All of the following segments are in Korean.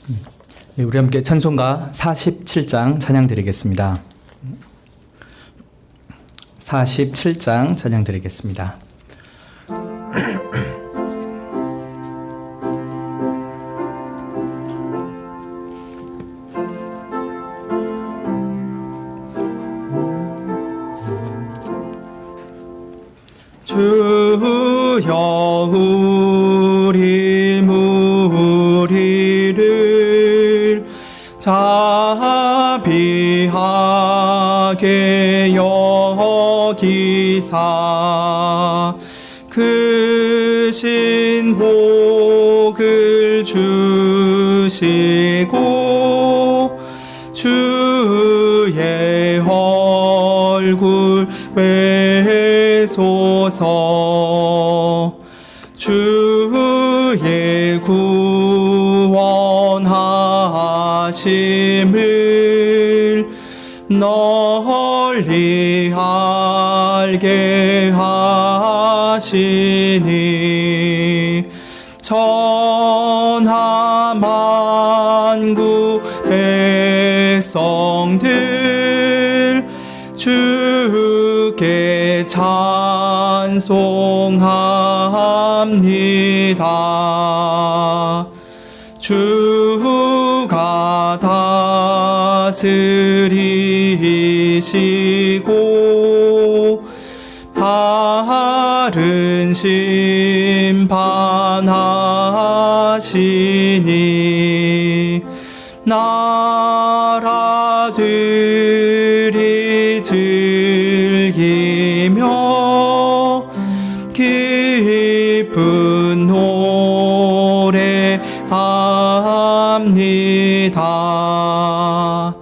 네, 우리 함께 찬송가 47장 찬양 드리겠습니다. 47장 찬양 드리겠습니다. 주여 우리 무리를 자비하게 여기사 그 신복을 주시고 주의 얼굴 외소서 주의 구원하심을 널리 알게 하시니 천하만국 백성들 주께 찬송합니다. 주가 다스리시고 바른 심판하시니 나라들이 즐기며 기쁜 노래합니다.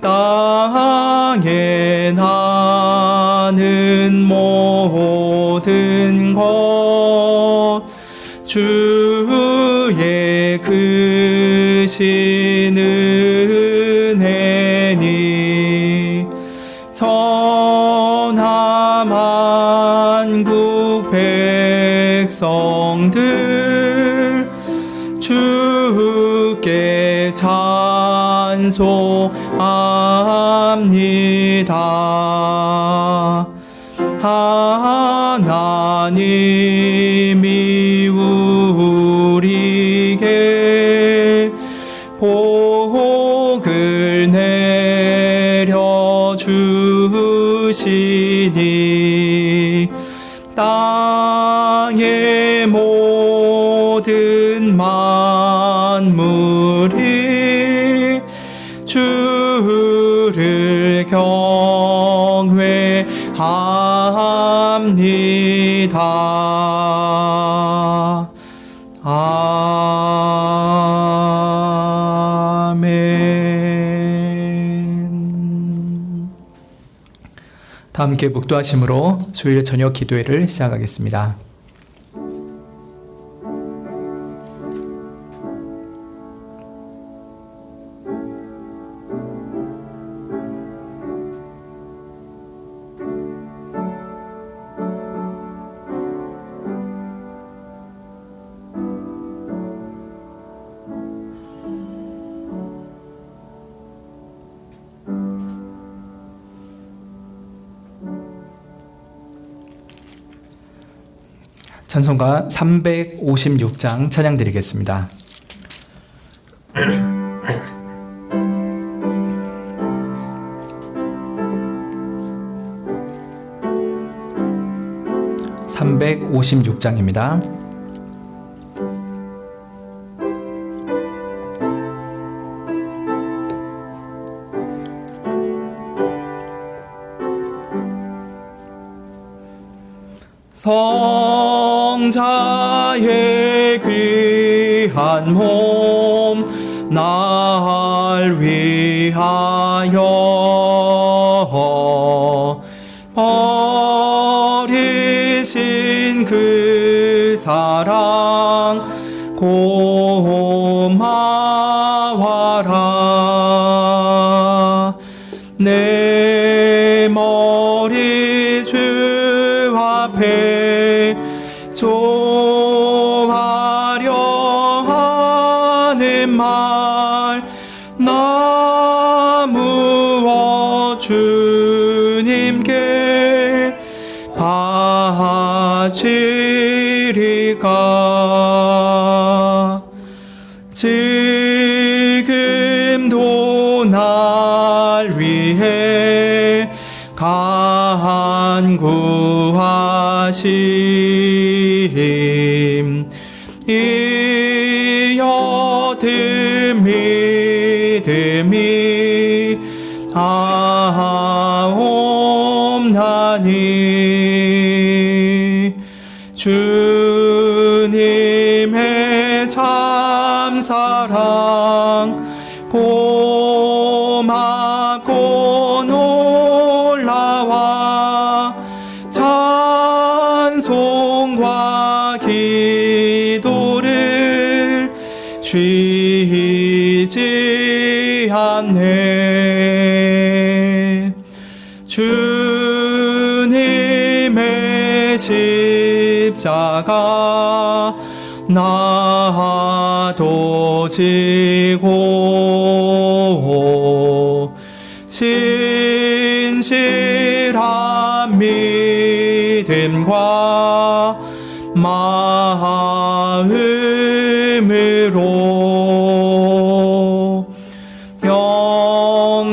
땅에 나는 모든 것 주의 크신 은혜니 천하만국 백성들 주께 찬송합니다. 하나님이 우리에게 복을 내려주시니 땅의 모든 만물이 주를 경외합니다. 아멘. 다 함께 묵도하심으로 주일 저녁 기도회를 시작하겠습니다. 찬송가 356장 찬양 드리겠습니다. (356장입니다) 성자의 귀한 몸 날 위하여 버리신 그 사랑 고마워라. 내 머리 주 앞에 조아려 하는 말 나무어 주님께 바치리까. 지금도 날 위해 간구하심 이어 믿음이 하옵나니. 주님의 참사랑 고맙고 놀라와 찬송과 기도를 쉬지 않네. 주님의 십자가 나도 지고 진실한 믿음과 마음으로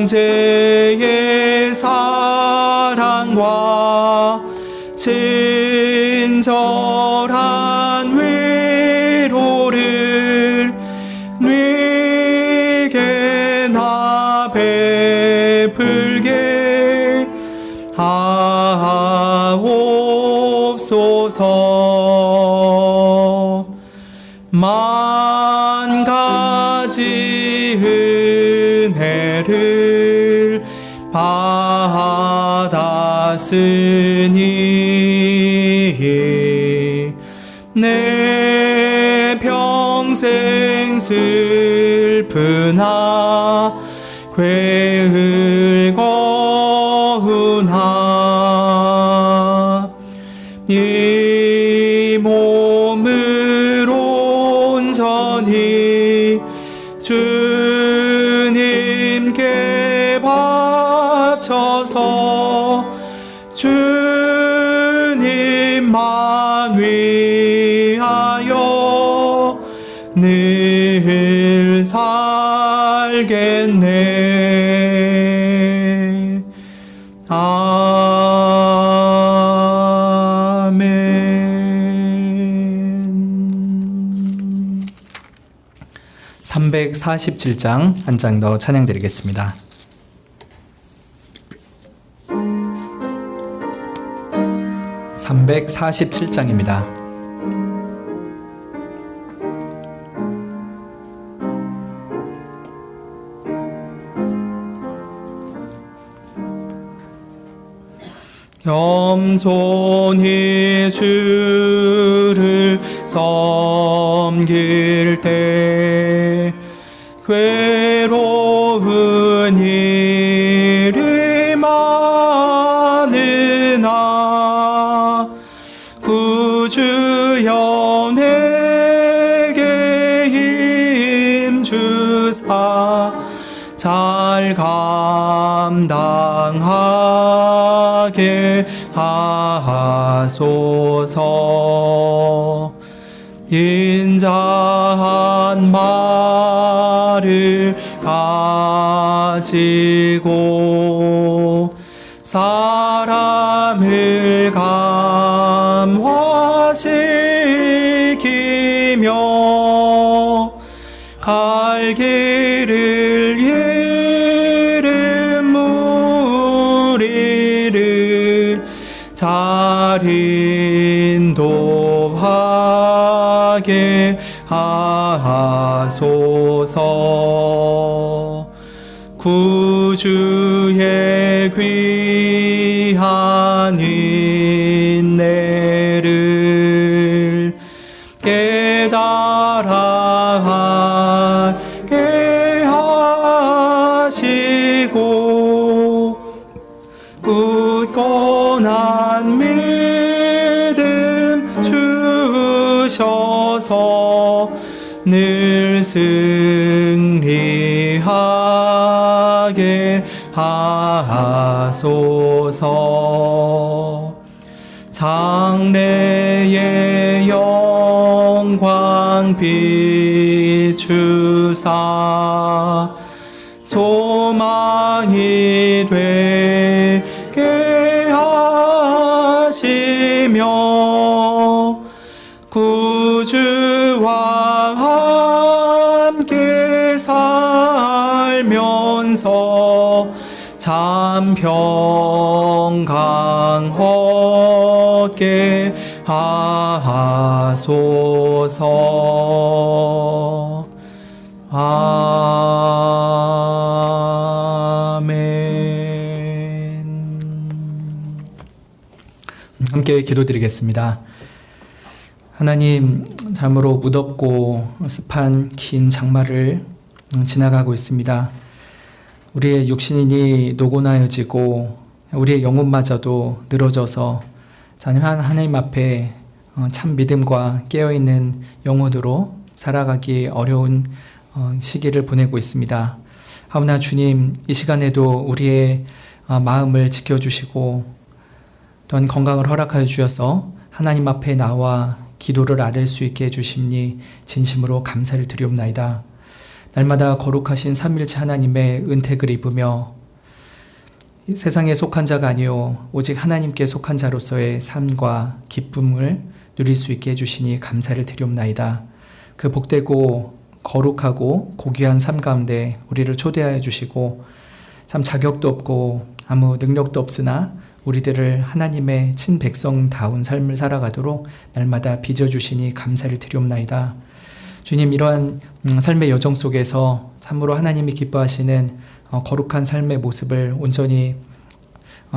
형제의 사랑과 친절한 위로를 네게 나 베풀게 하옵소서. 만 가지 은혜를 받았으니 내 평생 슬프나 괴을 거우나 이 몸을 온전히 주님께 바쳐서 주님만 위하여 늘 살겠네. 아멘. 347장 한 장 더 찬양 드리겠습니다. (347장입니다) 겸손히 주를 섬길 때 괴로운 일이 많으나 구주여 내게 힘주사 잘 감당하게 하소서. 인자한 말을 가지고 사람을 감화시키며 갈 길을 잃은 무리를 잘 인도하게 하소서. 구주의 귀한 인내를 깨달아 하게 하시고 굳건한 믿음 주셔서 늘 승리하게 하소서. 장래의 영광 비추사 소망이 되게 하시며 구주와 함께 살면서 참 평강 얻게 하소서. 아멘. 함께 기도드리겠습니다. 하나님, 참으로 무덥고 습한 긴 장마를 지나가고 있습니다. 우리의 육신이 노곤하여지고 우리의 영혼마저도 늘어져서 하나님 앞에 참 믿음과 깨어있는 영혼으로 살아가기 어려운 시기를 보내고 있습니다. 하오나 주님, 이 시간에도 우리의 마음을 지켜주시고 또한 건강을 허락하여 주셔서 하나님 앞에 나와 기도를 아뢰 수 있게 해주심니 진심으로 감사를 드리옵나이다. 날마다 거룩하신 삼위일체 하나님의 은택을 입으며 세상에 속한 자가 아니요 오직 하나님께 속한 자로서의 삶과 기쁨을 누릴 수 있게 해주시니 감사를 드리옵나이다. 그 복되고 거룩하고 고귀한 삶 가운데 우리를 초대하여 주시고 참 자격도 없고 아무 능력도 없으나 우리들을 하나님의 친백성다운 삶을 살아가도록 날마다 빚어주시니 감사를 드리옵나이다. 주님, 이러한 삶의 여정 속에서 참으로 하나님이 기뻐하시는 거룩한 삶의 모습을 온전히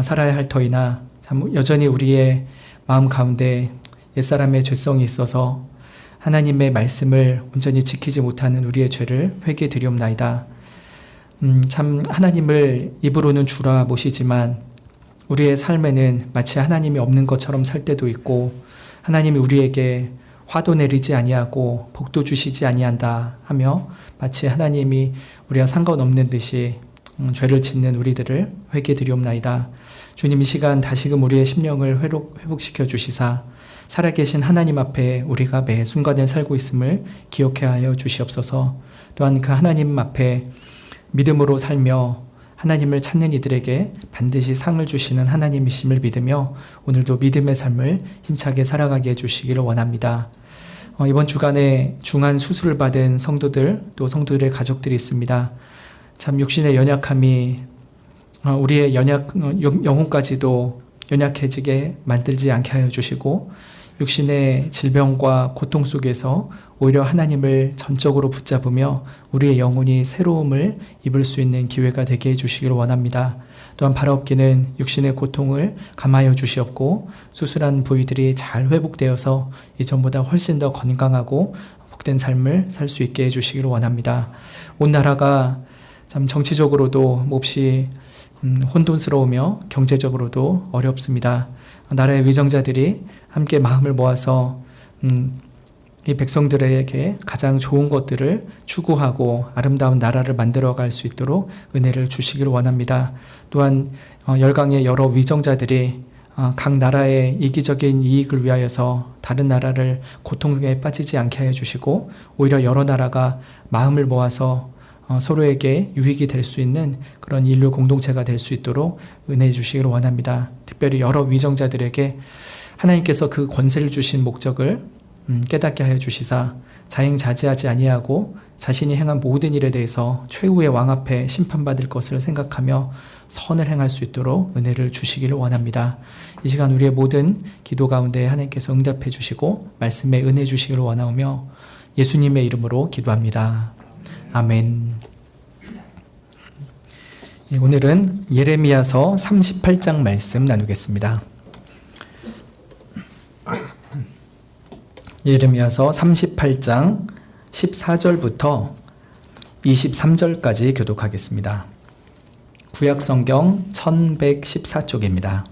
살아야 할 터이나 여전히 우리의 마음 가운데 옛사람의 죄성이 있어서 하나님의 말씀을 온전히 지키지 못하는 우리의 죄를 회개드리옵나이다. 참 하나님을 입으로는 주라 모시지만 우리의 삶에는 마치 하나님이 없는 것처럼 살 때도 있고 하나님이 우리에게 화도 내리지 아니하고 복도 주시지 아니한다 하며 마치 하나님이 우리와 상관없는 듯이 죄를 짓는 우리들을 회개드리옵나이다. 주님, 이 시간 다시금 우리의 심령을 회복시켜 주시사 살아계신 하나님 앞에 우리가 매 순간을 살고 있음을 기억해 하여 주시옵소서. 또한 그 하나님 앞에 믿음으로 살며 하나님을 찾는 이들에게 반드시 상을 주시는 하나님이심을 믿으며 오늘도 믿음의 삶을 힘차게 살아가게 해주시기를 원합니다. 이번 주간에 중한 수술을 받은 성도들 또 성도들의 가족들이 있습니다. 참 육신의 연약함이 우리의 영혼까지도 연약해지게 만들지 않게 하여 주시고 육신의 질병과 고통 속에서 오히려 하나님을 전적으로 붙잡으며 우리의 영혼이 새로움을 입을 수 있는 기회가 되게 해주시기를 원합니다. 또한 바라옵기는 육신의 고통을 감하여 주시옵고 수술한 부위들이 잘 회복되어서 이전보다 훨씬 더 건강하고 복된 삶을 살 수 있게 해주시기를 원합니다. 온 나라가 참 정치적으로도 몹시 혼돈스러우며 경제적으로도 어렵습니다. 나라의 위정자들이 함께 마음을 모아서 이 백성들에게 가장 좋은 것들을 추구하고 아름다운 나라를 만들어갈 수 있도록 은혜를 주시기를 원합니다. 또한 열강의 여러 위정자들이 각 나라의 이기적인 이익을 위하여서 다른 나라를 고통에 빠지지 않게 하여 주시고 오히려 여러 나라가 마음을 모아서 서로에게 유익이 될 수 있는 그런 인류 공동체가 될 수 있도록 은혜해 주시기를 원합니다. 특별히 여러 위정자들에게 하나님께서 그 권세를 주신 목적을 깨닫게 하여 주시사 자행자제하지 아니하고 자신이 행한 모든 일에 대해서 최후의 왕 앞에 심판받을 것을 생각하며 선을 행할 수 있도록 은혜를 주시기를 원합니다. 이 시간 우리의 모든 기도 가운데 하나님께서 응답해 주시고 말씀에 은혜 주시기를 원하오며 예수님의 이름으로 기도합니다. 아멘. 오늘은 예레미야서 38장 말씀 나누겠습니다. 예레미야서 38장 14절부터 23절까지 교독하겠습니다. 구약성경 1114쪽입니다.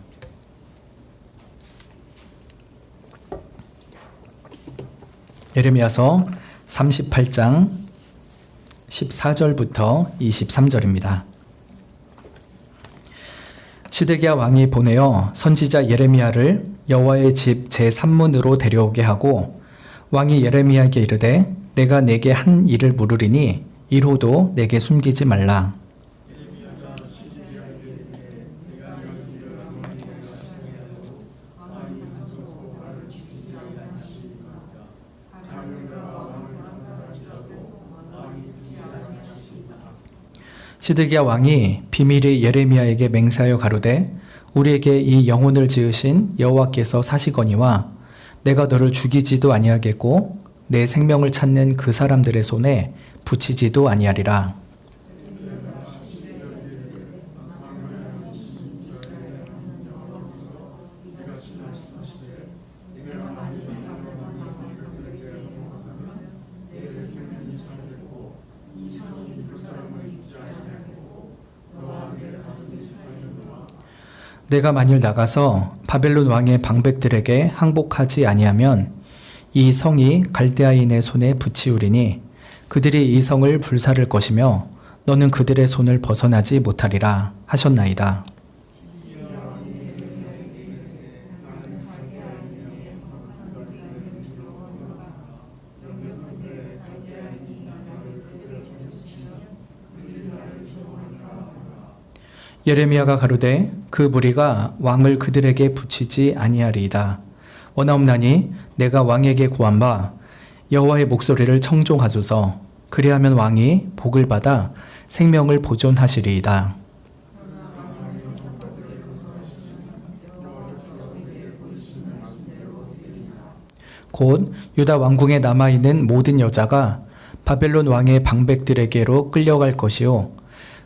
예레미야서 38장 14절부터 23절입니다. 시드기야 왕이 보내어 선지자 예레미야를 여호와의 집 제3문으로 데려오게 하고 왕이 예레미야에게 이르되 내가 내게 한 일을 물으리니 이로도 내게 숨기지 말라. 시드기야 왕이 비밀이 예레미야에게 맹세하여 가로되 우리에게 이 영혼을 지으신 여호와께서 사시거니와 내가 너를 죽이지도 아니하겠고 내 생명을 찾는 그 사람들의 손에 붙이지도 아니하리라. 내가 만일 나가서 바벨론 왕의 방백들에게 항복하지 아니하면 이 성이 갈대아인의 손에 붙이우리니 그들이 이 성을 불사를 것이며 너는 그들의 손을 벗어나지 못하리라 하셨나이다. 예레미야가 가로되 그 무리가 왕을 그들에게 붙이지 아니하리이다. 원하옵나니 내가 왕에게 고한 바 여호와의 목소리를 청종하소서. 그리하면 왕이 복을 받아 생명을 보존하시리이다. 곧 유다 왕궁에 남아있는 모든 여자가 바벨론 왕의 방백들에게로 끌려갈 것이요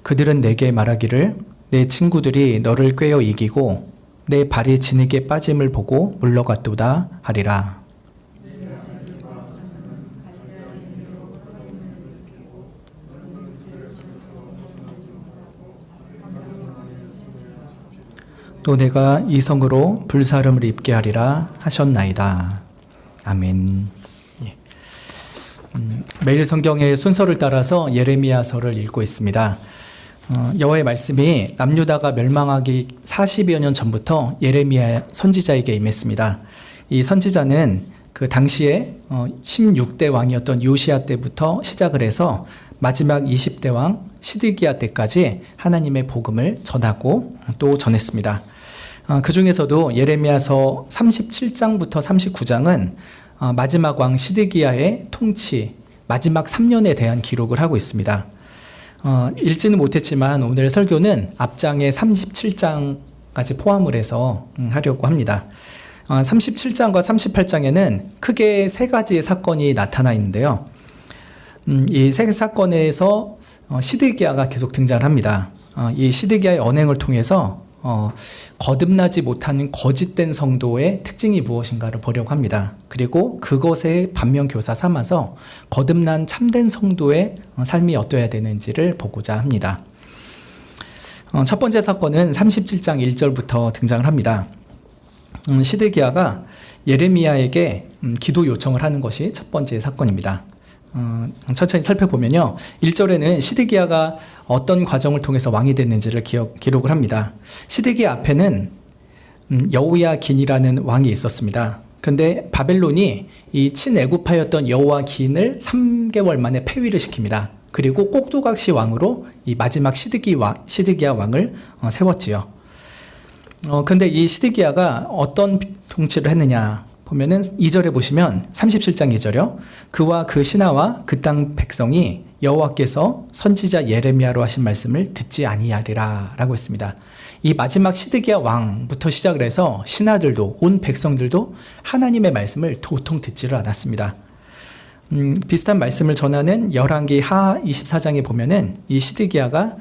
그들은 내게 말하기를 내 친구들이 너를 꿰어 이기고 내 발이 진흙에 빠짐을 보고 물러갔도다 하리라. 또 내가 이 성으로 불사름을 입게 하리라 하셨나이다. 아멘. 매일 성경의 순서를 따라서 예레미야서를 읽고 있습니다. 여호와의 말씀이 남유다가 멸망하기 40여 년 전부터 예레미야 선지자에게 임했습니다. 이 선지자는 그 당시에 16대 왕이었던 요시야 때부터 시작을 해서 마지막 20대 왕 시드기야 때까지 하나님의 복음을 전하고 또 전했습니다. 그 중에서도 예레미야서 37장부터 39장은 마지막 왕 시드기야의 통치 마지막 3년에 대한 기록을 하고 있습니다. 읽지는 못했지만 오늘 설교는 앞장의 37장까지 포함을 해서 하려고 합니다. 37장과 38장에는 크게 세 가지의 사건이 나타나 있는데요. 이 세 사건에서 시드기야가 계속 등장을 합니다. 이 시드기야의 언행을 통해서 거듭나지 못하는 거짓된 성도의 특징이 무엇인가를 보려고 합니다. 그리고 그것에 반면교사 삼아서 거듭난 참된 성도의 삶이 어떠해야 되는지를 보고자 합니다. 첫 번째 사건은 37장 1절부터 등장을 합니다. 시드기야가 예레미야에게 기도 요청을 하는 것이 첫 번째 사건입니다. 천천히 살펴보면요. 1절에는 시드기야가 어떤 과정을 통해서 왕이 됐는지를 기록을 합니다. 시드기야 앞에는 여호야긴이라는 왕이 있었습니다. 그런데 바벨론이 이 친애굽하였던 여호야긴을 3개월 만에 폐위를 시킵니다. 그리고 꼭두각시 왕으로 이 마지막 시드기야 왕을 세웠지요. 그런데 이 시드기야가 어떤 통치를 했느냐 보면은 2절에 보시면 37장 2절이요. 그와 그 신하와 그 땅 백성이 여호와께서 선지자 예레미야로 하신 말씀을 듣지 아니하리라 라고 했습니다. 이 마지막 시드기야 왕부터 시작을 해서 신하들도 온 백성들도 하나님의 말씀을 도통 듣지를 않았습니다. 비슷한 말씀을 전하는 열왕기 하 24장에 보면은 이 시드기야가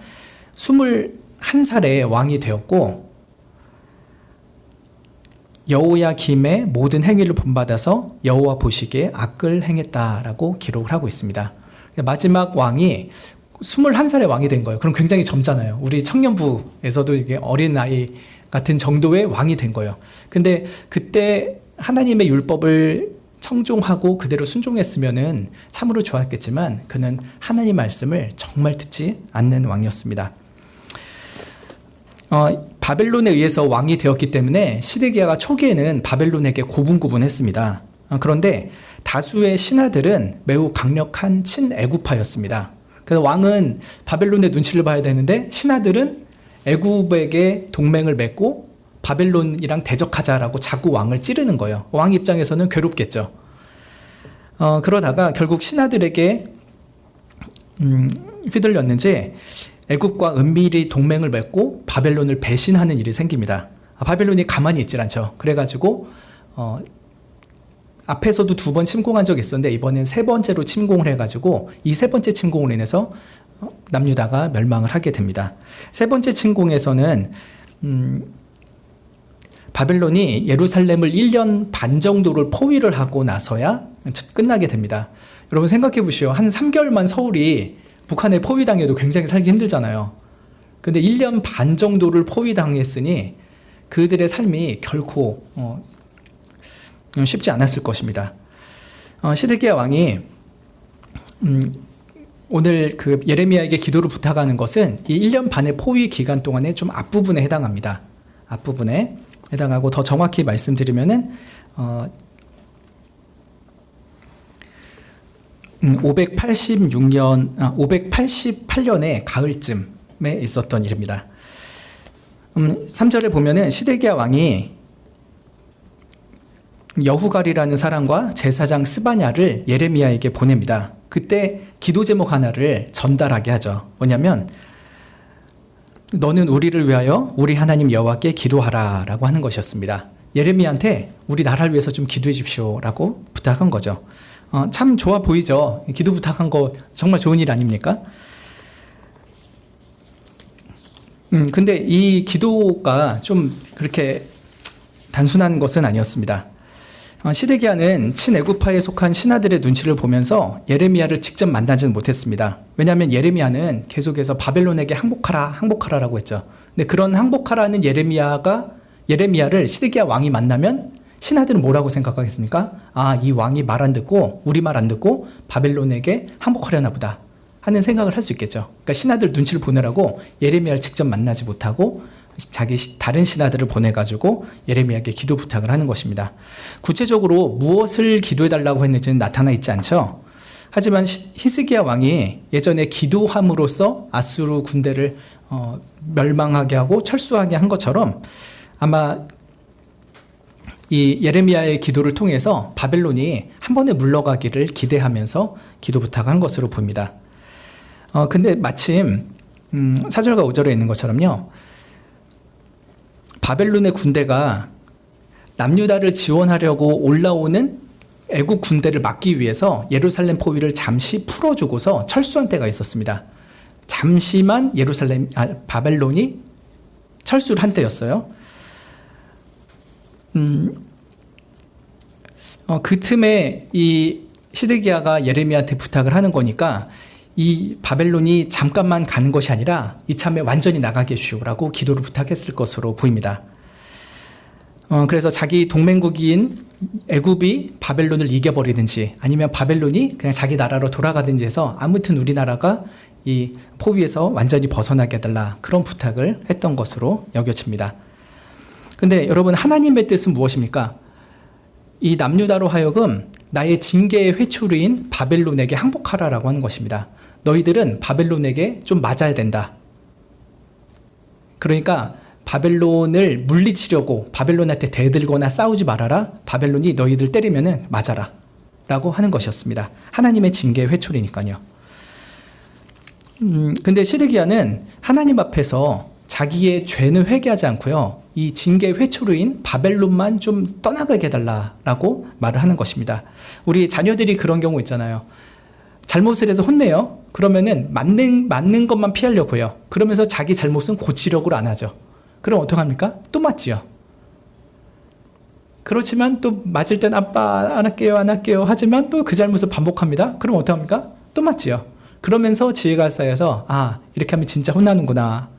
21살에 왕이 되었고 여호야김의 모든 행위를 본받아서 여호와 보시기에 악을 행했다라고 기록을 하고 있습니다. 마지막 왕이 21살의 왕이 된 거예요. 그럼 굉장히 젊잖아요. 우리 청년부에서도 이게 어린 아이 같은 정도의 왕이 된 거예요. 근데 그때 하나님의 율법을 청종하고 그대로 순종했으면은 참으로 좋았겠지만 그는 하나님 말씀을 정말 듣지 않는 왕이었습니다. 바벨론에 의해서 왕이 되었기 때문에 시드기야가 초기에는 바벨론에게 고분고분했습니다. 그런데 다수의 신하들은 매우 강력한 친애굽파였습니다. 그래서 왕은 바벨론의 눈치를 봐야 되는데 신하들은 애굽에게 동맹을 맺고 바벨론이랑 대적하자라고 자꾸 왕을 찌르는 거예요. 왕 입장에서는 괴롭겠죠. 그러다가 결국 신하들에게 휘둘렸는지 애굽과 은밀히 동맹을 맺고 바벨론을 배신하는 일이 생깁니다. 바벨론이 가만히 있질 않죠. 그래가지고 앞에서도 2번 침공한 적이 있었는데 이번엔 3번째로 침공을 해가지고 이 3번째 침공으로 인해서 남유다가 멸망을 하게 됩니다. 3번째 침공에서는 바벨론이 예루살렘을 1년 반 정도를 포위를 하고 나서야 끝나게 됩니다. 여러분 생각해 보시오. 한 3개월만 서울이 북한에 포위당해도 굉장히 살기 힘들잖아요. 근데 1년 반 정도를 포위당했으니 그들의 삶이 결코 쉽지 않았을 것입니다. 시드기야 왕이 오늘 그 예레미야에게 기도를 부탁하는 것은 이 1년 반의 포위 기간 동안에 좀 앞부분에 해당합니다. 앞부분에 해당하고 더 정확히 말씀드리면은 588년의 가을쯤에 있었던 일입니다. 3절에 보면은 시드기야 왕이 여후갈이라는 사람과 제사장 스바냐를 예레미야에게 보냅니다. 그때 기도 제목 하나를 전달하게 하죠. 뭐냐면 너는 우리를 위하여 우리 하나님 여호와께 기도하라 라고 하는 것이었습니다. 예레미야한테 우리 나라를 위해서 좀 기도해 주십시오 라고 부탁한 거죠. 참 좋아 보이죠. 기도 부탁한 거 정말 좋은 일 아닙니까? 근데 이 기도가 좀 그렇게 단순한 것은 아니었습니다. 시드기야는 친애굽파에 속한 신하들의 눈치를 보면서 예레미야를 직접 만나지는 못했습니다. 왜냐하면 예레미야는 계속해서 바벨론에게 항복하라라고 했죠. 근데 그런 항복하라는 예레미야를 시드기야 왕이 만나면 신하들은 뭐라고 생각하겠습니까? 이 왕이 말 안 듣고 우리 말 안 듣고 바벨론에게 항복하려나 보다 하는 생각을 할 수 있겠죠. 그러니까 신하들 눈치를 보느라고 예레미야를 직접 만나지 못하고 다른 신하들을 보내가지고 예레미야에게 기도 부탁을 하는 것입니다. 구체적으로 무엇을 기도해달라고 했는지는 나타나 있지 않죠. 하지만 히스기야 왕이 예전에 기도함으로써 아수르 군대를 멸망하게 하고 철수하게 한 것처럼 아마 이 예레미야의 기도를 통해서 바벨론이 한 번에 물러가기를 기대하면서 기도 부탁한 것으로 보입니다. 근데 마침 4절과 5절에 있는 것처럼요. 바벨론의 군대가 남유다를 지원하려고 올라오는 애국 군대를 막기 위해서 예루살렘 포위를 잠시 풀어주고서 철수한 때가 있었습니다. 잠시만 바벨론이 철수를 한 때였어요. 그 틈에 이 시드기야가 예레미야한테 부탁을 하는 거니까 이 바벨론이 잠깐만 가는 것이 아니라 이참에 완전히 나가게 해주시오라고 기도를 부탁했을 것으로 보입니다. 그래서 자기 동맹국인 애굽이 바벨론을 이겨버리든지 아니면 바벨론이 그냥 자기 나라로 돌아가든지 해서 아무튼 우리나라가 이 포위에서 완전히 벗어나게 해달라 그런 부탁을 했던 것으로 여겨집니다. 근데 여러분 하나님의 뜻은 무엇입니까? 이 남유다로 하여금 나의 징계의 회초리인 바벨론에게 항복하라라고 하는 것입니다. 너희들은 바벨론에게 좀 맞아야 된다. 그러니까 바벨론을 물리치려고 바벨론한테 대들거나 싸우지 말아라. 바벨론이 너희들 때리면은 맞아라 라고 하는 것이었습니다. 하나님의 징계의 회초리니까요. 근데 시드기야는 하나님 앞에서 자기의 죄는 회개하지 않고요. 이 징계의 회초리인 바벨론만 좀 떠나가게 해달라라고 말을 하는 것입니다. 우리 자녀들이 그런 경우 있잖아요. 잘못을 해서 혼내요. 그러면은 맞는 것만 피하려고 해요. 그러면서 자기 잘못은 고치려고 안 하죠. 그럼 어떡합니까? 또 맞지요. 그렇지만 또 맞을 땐 아빠 안 할게요 하지만 또 그 잘못을 반복합니다. 그럼 어떡합니까? 또 맞지요. 그러면서 지혜가 쌓여서 이렇게 하면 진짜 혼나는구나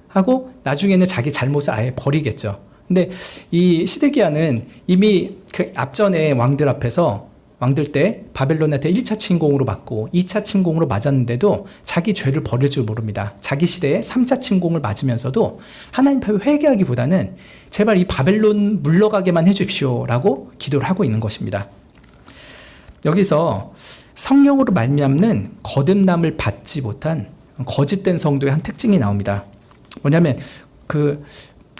하고 나중에는 자기 잘못을 아예 버리겠죠. 근데 이 시드기야는 이미 그 앞전에 왕들 때 바벨론한테 1차 침공으로 맞고 2차 침공으로 맞았는데도 자기 죄를 버릴 줄 모릅니다. 자기 시대에 3차 침공을 맞으면서도 하나님 앞에 회개하기보다는 제발 이 바벨론 물러가게만 해주십시오 라고 기도를 하고 있는 것입니다. 여기서 성령으로 말미암는 거듭남을 받지 못한 거짓된 성도의 한 특징이 나옵니다. 뭐냐면 그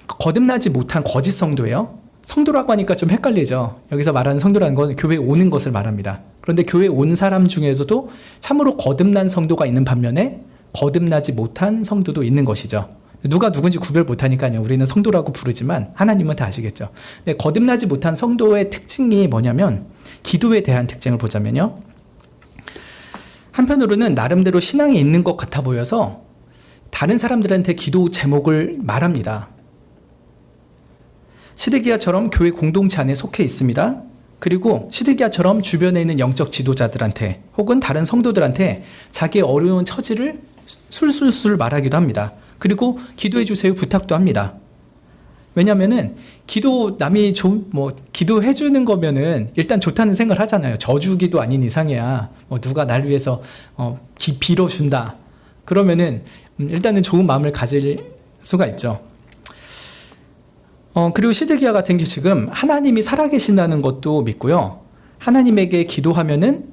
거듭나지 못한 거짓 성도예요. 성도라고 하니까 좀 헷갈리죠. 여기서 말하는 성도라는 건 교회에 오는 것을 말합니다. 그런데 교회에 온 사람 중에서도 참으로 거듭난 성도가 있는 반면에 거듭나지 못한 성도도 있는 것이죠. 누가 누군지 구별 못하니까요. 우리는 성도라고 부르지만 하나님은 다 아시겠죠. 근데 거듭나지 못한 성도의 특징이 뭐냐면 기도에 대한 특징을 보자면요. 한편으로는 나름대로 신앙이 있는 것 같아 보여서 다른 사람들한테 기도 제목을 말합니다. 시드기야처럼 교회 공동체 안에 속해 있습니다. 그리고 시드기야처럼 주변에 있는 영적 지도자들한테 혹은 다른 성도들한테 자기의 어려운 처지를 술술술 말하기도 합니다. 그리고 기도해 주세요 부탁도 합니다. 왜냐면은 남이 기도해 주는 거면은 일단 좋다는 생각을 하잖아요. 저주기도 아닌 이상이야. 누가 날 위해서 빌어준다. 그러면은 일단은 좋은 마음을 가질 수가 있죠. 그리고 시드기야 같은 게 지금 하나님이 살아계신다는 것도 믿고요. 하나님에게 기도하면은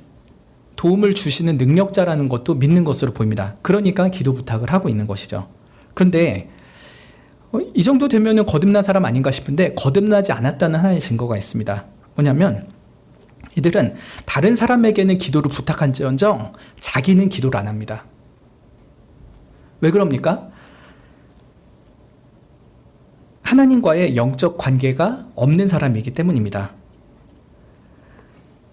도움을 주시는 능력자라는 것도 믿는 것으로 보입니다. 그러니까 기도 부탁을 하고 있는 것이죠. 그런데 이 정도 되면은 거듭난 사람 아닌가 싶은데 거듭나지 않았다는 하나의 증거가 있습니다. 뭐냐면 이들은 다른 사람에게는 기도를 부탁한지언정 자기는 기도를 안 합니다. 왜 그럽니까? 하나님과의 영적 관계가 없는 사람이기 때문입니다.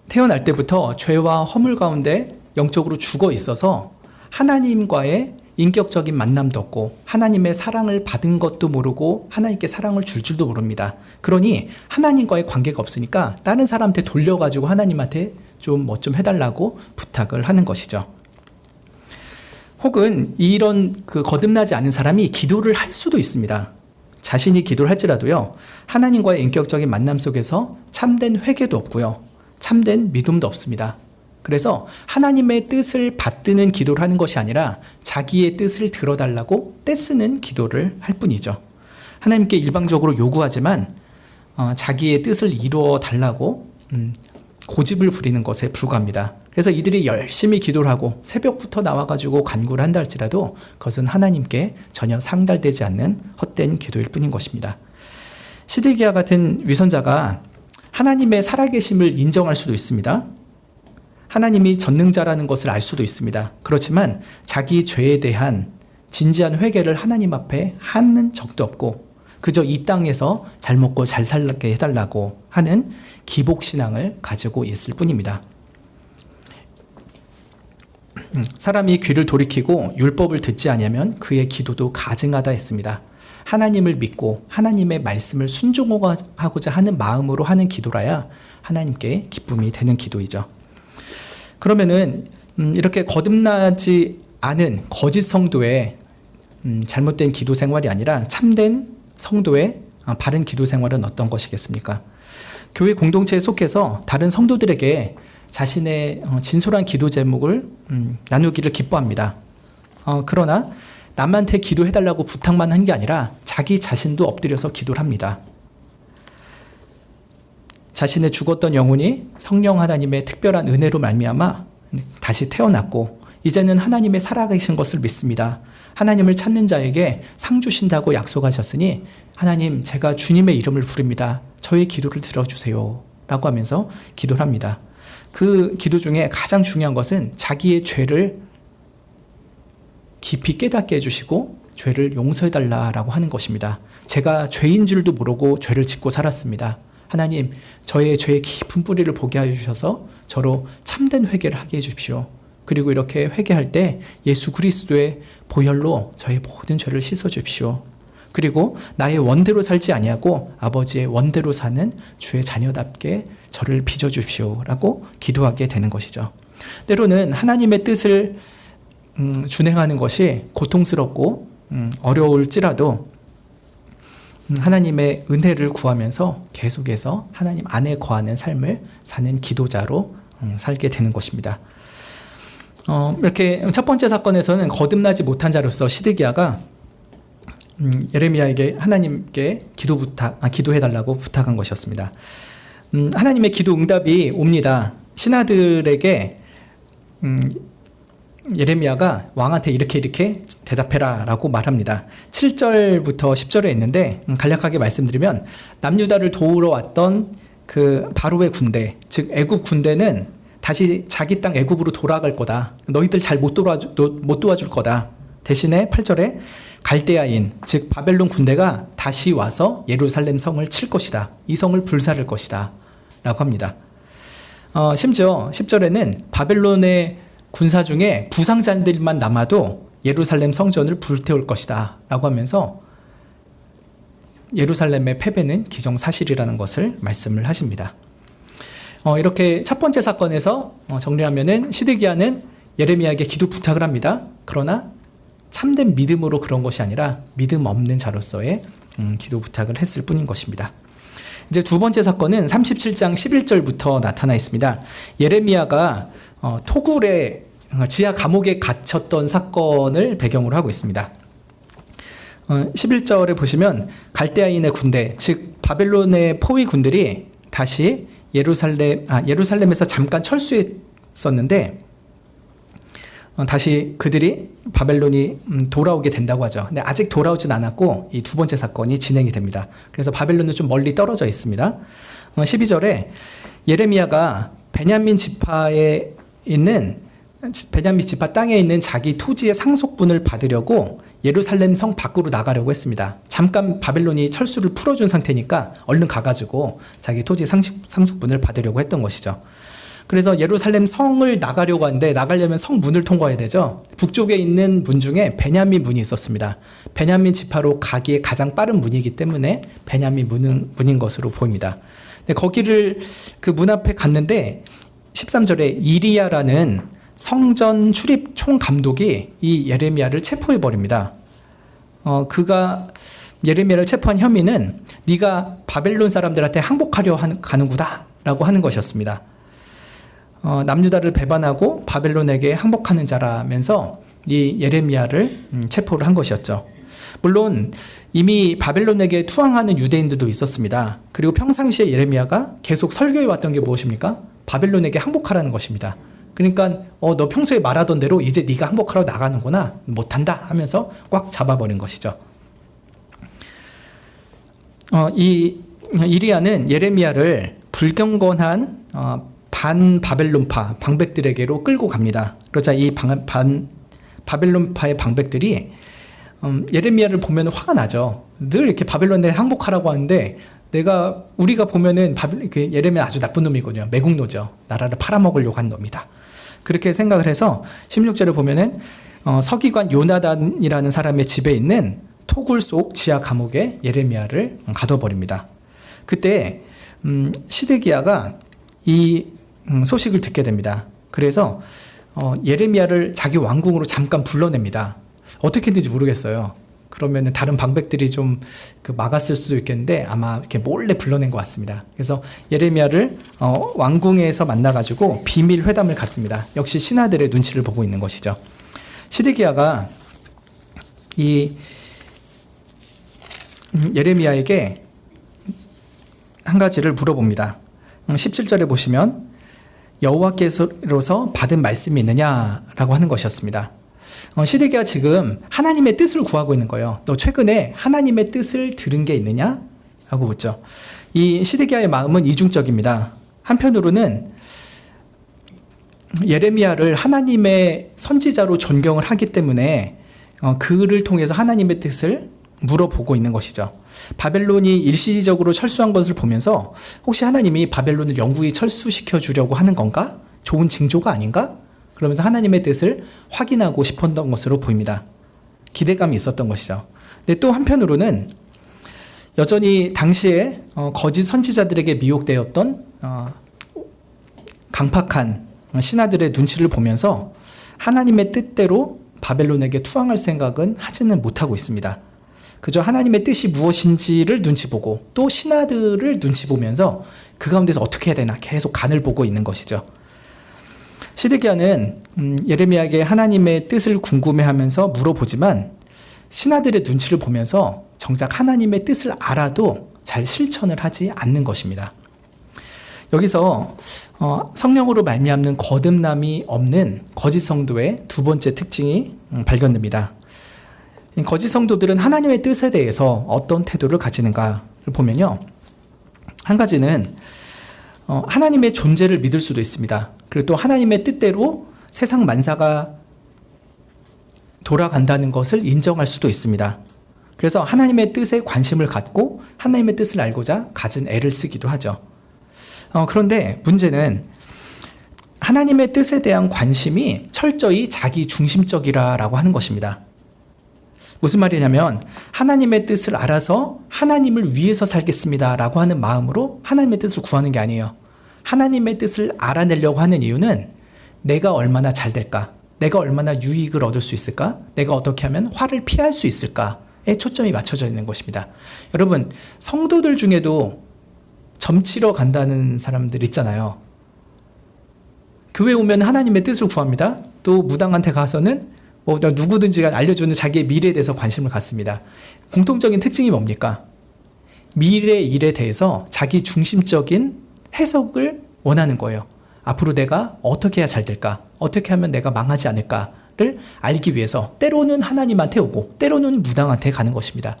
태어날 때부터 죄와 허물 가운데 영적으로 죽어 있어서 하나님과의 인격적인 만남도 없고 하나님의 사랑을 받은 것도 모르고 하나님께 사랑을 줄 줄도 모릅니다. 그러니 하나님과의 관계가 없으니까 다른 사람한테 돌려가지고 하나님한테 좀 해달라고 부탁을 하는 것이죠. 혹은 이런 거듭나지 않은 사람이 기도를 할 수도 있습니다. 자신이 기도를 할지라도요, 하나님과의 인격적인 만남 속에서 참된 회개도 없고요, 참된 믿음도 없습니다. 그래서 하나님의 뜻을 받드는 기도를 하는 것이 아니라 자기의 뜻을 들어달라고 떼쓰는 기도를 할 뿐이죠. 하나님께 일방적으로 요구하지만 자기의 뜻을 이루어 달라고 고집을 부리는 것에 불과합니다. 그래서 이들이 열심히 기도를 하고 새벽부터 나와가지고 간구를 한다 할지라도 그것은 하나님께 전혀 상달되지 않는 헛된 기도일 뿐인 것입니다. 시드기야 같은 위선자가 하나님의 살아계심을 인정할 수도 있습니다. 하나님이 전능자라는 것을 알 수도 있습니다. 그렇지만 자기 죄에 대한 진지한 회개를 하나님 앞에 하는 적도 없고 그저 이 땅에서 잘 먹고 잘 살게 해달라고 하는 기복신앙을 가지고 있을 뿐입니다. 사람이 귀를 돌이키고 율법을 듣지 아니하면 그의 기도도 가증하다 했습니다. 하나님을 믿고 하나님의 말씀을 순종하고자 하는 마음으로 하는 기도라야 하나님께 기쁨이 되는 기도이죠. 그러면은 이렇게 거듭나지 않은 거짓 성도의 잘못된 기도 생활이 아니라 참된 성도의 바른 기도 생활은 어떤 것이겠습니까? 교회 공동체에 속해서 다른 성도들에게 자신의 진솔한 기도 제목을 나누기를 기뻐합니다. 그러나 남한테 기도해달라고 부탁만 한 게 아니라 자기 자신도 엎드려서 기도를 합니다. 자신의 죽었던 영혼이 성령 하나님의 특별한 은혜로 말미암아 다시 태어났고 이제는 하나님의 살아계신 것을 믿습니다. 하나님을 찾는 자에게 상 주신다고 약속하셨으니 하나님, 제가 주님의 이름을 부릅니다. 저의 기도를 들어주세요 라고 하면서 기도를 합니다. 그 기도 중에 가장 중요한 것은 자기의 죄를 깊이 깨닫게 해주시고 죄를 용서해달라고 하는 것입니다. 제가 죄인 줄도 모르고 죄를 짓고 살았습니다. 하나님, 저의 죄의 깊은 뿌리를 보게 해주셔서 저로 참된 회개를 하게 해주십시오. 그리고 이렇게 회개할 때 예수 그리스도의 보혈로 저의 모든 죄를 씻어주십시오. 그리고 나의 원대로 살지 아니하고 아버지의 원대로 사는 주의 자녀답게 저를 빚어주십시오 라고 기도하게 되는 것이죠. 때로는 하나님의 뜻을 준행하는 것이 고통스럽고 어려울지라도 하나님의 은혜를 구하면서 계속해서 하나님 안에 거하는 삶을 사는 기도자로 살게 되는 것입니다. 이렇게 첫 번째 사건에서는 거듭나지 못한 자로서 시드기야가 예레미야에게 하나님께 기도해달라고 부탁한 것이었습니다. 하나님의 기도 응답이 옵니다. 신하들에게 예레미야가 왕한테 이렇게 대답해라 라고 말합니다. 7절부터 10절에 있는데 간략하게 말씀드리면 남유다를 도우러 왔던 그 바로의 군대, 즉 애굽 군대는 다시 자기 땅 애굽으로 돌아갈 거다. 너희들 잘 못 도와줄 거다. 대신에 8절에 갈대아인, 즉 바벨론 군대가 다시 와서 예루살렘 성을 칠 것이다. 이 성을 불사를 것이다 라고 합니다. 심지어 10절에는 바벨론의 군사 중에 부상자들만 남아도 예루살렘 성전을 불태울 것이다 라고 하면서 예루살렘의 패배는 기정사실이라는 것을 말씀을 하십니다. 이렇게 첫 번째 사건에서 정리하면은 시드기야는 예레미야에게 기도 부탁을 합니다. 그러나 참된 믿음으로 그런 것이 아니라 믿음 없는 자로서의 기도 부탁을 했을 뿐인 것입니다. 이제 두 번째 사건은 37장 11절부터 나타나 있습니다. 예레미야가 토굴의 지하 감옥에 갇혔던 사건을 배경으로 하고 있습니다. 11절에 보시면 갈대아인의 군대, 즉 바벨론의 포위 군들이 다시 예루살렘에서 잠깐 철수했었는데 다시 그들이 바벨론이 돌아오게 된다고 하죠. 근데 아직 돌아오진 않았고 이 두 번째 사건이 진행이 됩니다. 그래서 바벨론은 좀 멀리 떨어져 있습니다. 12절에 예레미야가 베냐민 지파에 있는 베냐민 지파 땅에 있는 자기 토지의 상속분을 받으려고 예루살렘 성 밖으로 나가려고 했습니다. 잠깐 바벨론이 철수를 풀어준 상태니까 얼른 가가지고 자기 토지 상속분을 받으려고 했던 것이죠. 그래서 예루살렘 성을 나가려고 하는데 나가려면 성 문을 통과해야 되죠. 북쪽에 있는 문 중에 베냐민 문이 있었습니다. 베냐민 지파로 가기에 가장 빠른 문이기 때문에 베냐민 문인 것으로 보입니다. 거기를 그 문 앞에 갔는데 13절에 이리야라는 성전 출입 총감독이 이 예레미야를 체포해 버립니다. 그가 예레미야를 체포한 혐의는 네가 바벨론 사람들한테 항복하려 가는구나 라고 하는 것이었습니다. 남유다를 배반하고 바벨론에게 항복하는 자라면서 이 예레미야를 체포를 한 것이었죠. 물론 이미 바벨론에게 투항하는 유대인들도 있었습니다. 그리고 평상시에 예레미야가 계속 설교해 왔던 게 무엇입니까? 바벨론에게 항복하라는 것입니다. 그러니까 너 평소에 말하던 대로 이제 네가 항복하러 나가는구나, 못한다 하면서 꽉 잡아버린 것이죠. 이 이리야는 예레미야를 불경건한 반바벨론파 방백들에게로 끌고 갑니다. 그러자 이 바벨론파의 방백들이 예레미야를 보면 화가 나죠. 늘 이렇게 바벨론에 항복하라고 하는데 우리가 보면은 예레미야 아주 나쁜 놈이거든요. 매국노죠. 나라를 팔아먹으려고 한 놈이다. 그렇게 생각을 해서 16절에 보면은 서기관 요나단이라는 사람의 집에 있는 토굴 속 지하 감옥에 예레미야를 가둬버립니다. 그때 시드기야가 이 소식을 듣게 됩니다. 그래서 예레미야를 자기 왕궁으로 잠깐 불러냅니다. 어떻게 했는지 모르겠어요. 그러면 다른 방백들이 좀 막았을 수도 있겠는데 아마 이렇게 몰래 불러낸 것 같습니다. 그래서 예레미야를 왕궁에서 만나가지고 비밀 회담을 갖습니다. 역시 신하들의 눈치를 보고 있는 것이죠. 시드기야가 이 예레미야에게 한 가지를 물어봅니다. 17절에 보시면 여호와께로서 받은 말씀이 있느냐라고 하는 것이었습니다. 시드기야가 지금 하나님의 뜻을 구하고 있는 거예요. 너 최근에 하나님의 뜻을 들은 게 있느냐? 라고 묻죠. 이 시드기야의 마음은 이중적입니다. 한편으로는 예레미야를 하나님의 선지자로 존경을 하기 때문에 그를 통해서 하나님의 뜻을 물어보고 있는 것이죠. 바벨론이 일시적으로 철수한 것을 보면서 혹시 하나님이 바벨론을 영구히 철수시켜 주려고 하는 건가? 좋은 징조가 아닌가? 그러면서 하나님의 뜻을 확인하고 싶었던 것으로 보입니다. 기대감이 있었던 것이죠. 근데 또 한편으로는 여전히 당시에 거짓 선지자들에게 미혹되었던 강팍한 신하들의 눈치를 보면서 하나님의 뜻대로 바벨론에게 투항할 생각은 하지는 못하고 있습니다. 그저 하나님의 뜻이 무엇인지를 눈치 보고 또 신하들을 눈치 보면서 그 가운데서 어떻게 해야 되나 계속 간을 보고 있는 것이죠. 시드기야는 예레미야에게 하나님의 뜻을 궁금해하면서 물어보지만 신하들의 눈치를 보면서 정작 하나님의 뜻을 알아도 잘 실천을 하지 않는 것입니다. 여기서 성령으로 말미암는 거듭남이 없는 거짓 성도의 두 번째 특징이 발견됩니다. 거짓 성도들은 하나님의 뜻에 대해서 어떤 태도를 가지는가를 보면요. 한 가지는 하나님의 존재를 믿을 수도 있습니다. 그리고 또 하나님의 뜻대로 세상 만사가 돌아간다는 것을 인정할 수도 있습니다. 그래서 하나님의 뜻에 관심을 갖고 하나님의 뜻을 알고자 갖은 애를 쓰기도 하죠. 그런데 문제는 하나님의 뜻에 대한 관심이 철저히 자기 중심적이라고 하는 것입니다. 무슨 말이냐면 하나님의 뜻을 알아서 하나님을 위해서 살겠습니다라고 하는 마음으로 하나님의 뜻을 구하는 게 아니에요. 하나님의 뜻을 알아내려고 하는 이유는 내가 얼마나 잘 될까? 내가 얼마나 유익을 얻을 수 있을까? 내가 어떻게 하면 화를 피할 수 있을까에 초점이 맞춰져 있는 것입니다. 여러분, 성도들 중에도 점치러 간다는 사람들 있잖아요. 교회 오면 하나님의 뜻을 구합니다. 또 무당한테 가서는 누구든지 알려주는 자기의 미래에 대해서 관심을 갖습니다. 공통적인 특징이 뭡니까? 미래 일에 대해서 자기 중심적인 해석을 원하는 거예요. 앞으로 내가 어떻게 해야 잘 될까? 어떻게 하면 내가 망하지 않을까를 알기 위해서 때로는 하나님한테 오고 때로는 무당한테 가는 것입니다.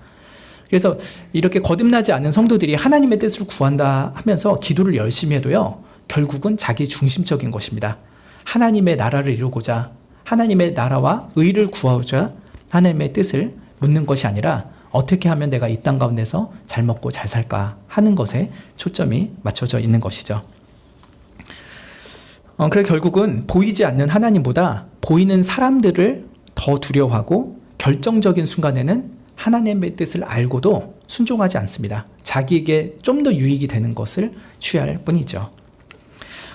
그래서 이렇게 거듭나지 않은 성도들이 하나님의 뜻을 구한다 하면서 기도를 열심히 해도요, 결국은 자기 중심적인 것입니다. 하나님의 나라를 이루고자, 하나님의 나라와 의를 구하고자 하나님의 뜻을 묻는 것이 아니라 어떻게 하면 내가 이 땅 가운데서 잘 먹고 잘 살까 하는 것에 초점이 맞춰져 있는 것이죠. 그래 결국은 보이지 않는 하나님보다 보이는 사람들을 더 두려워하고 결정적인 순간에는 하나님의 뜻을 알고도 순종하지 않습니다. 자기에게 좀 더 유익이 되는 것을 취할 뿐이죠.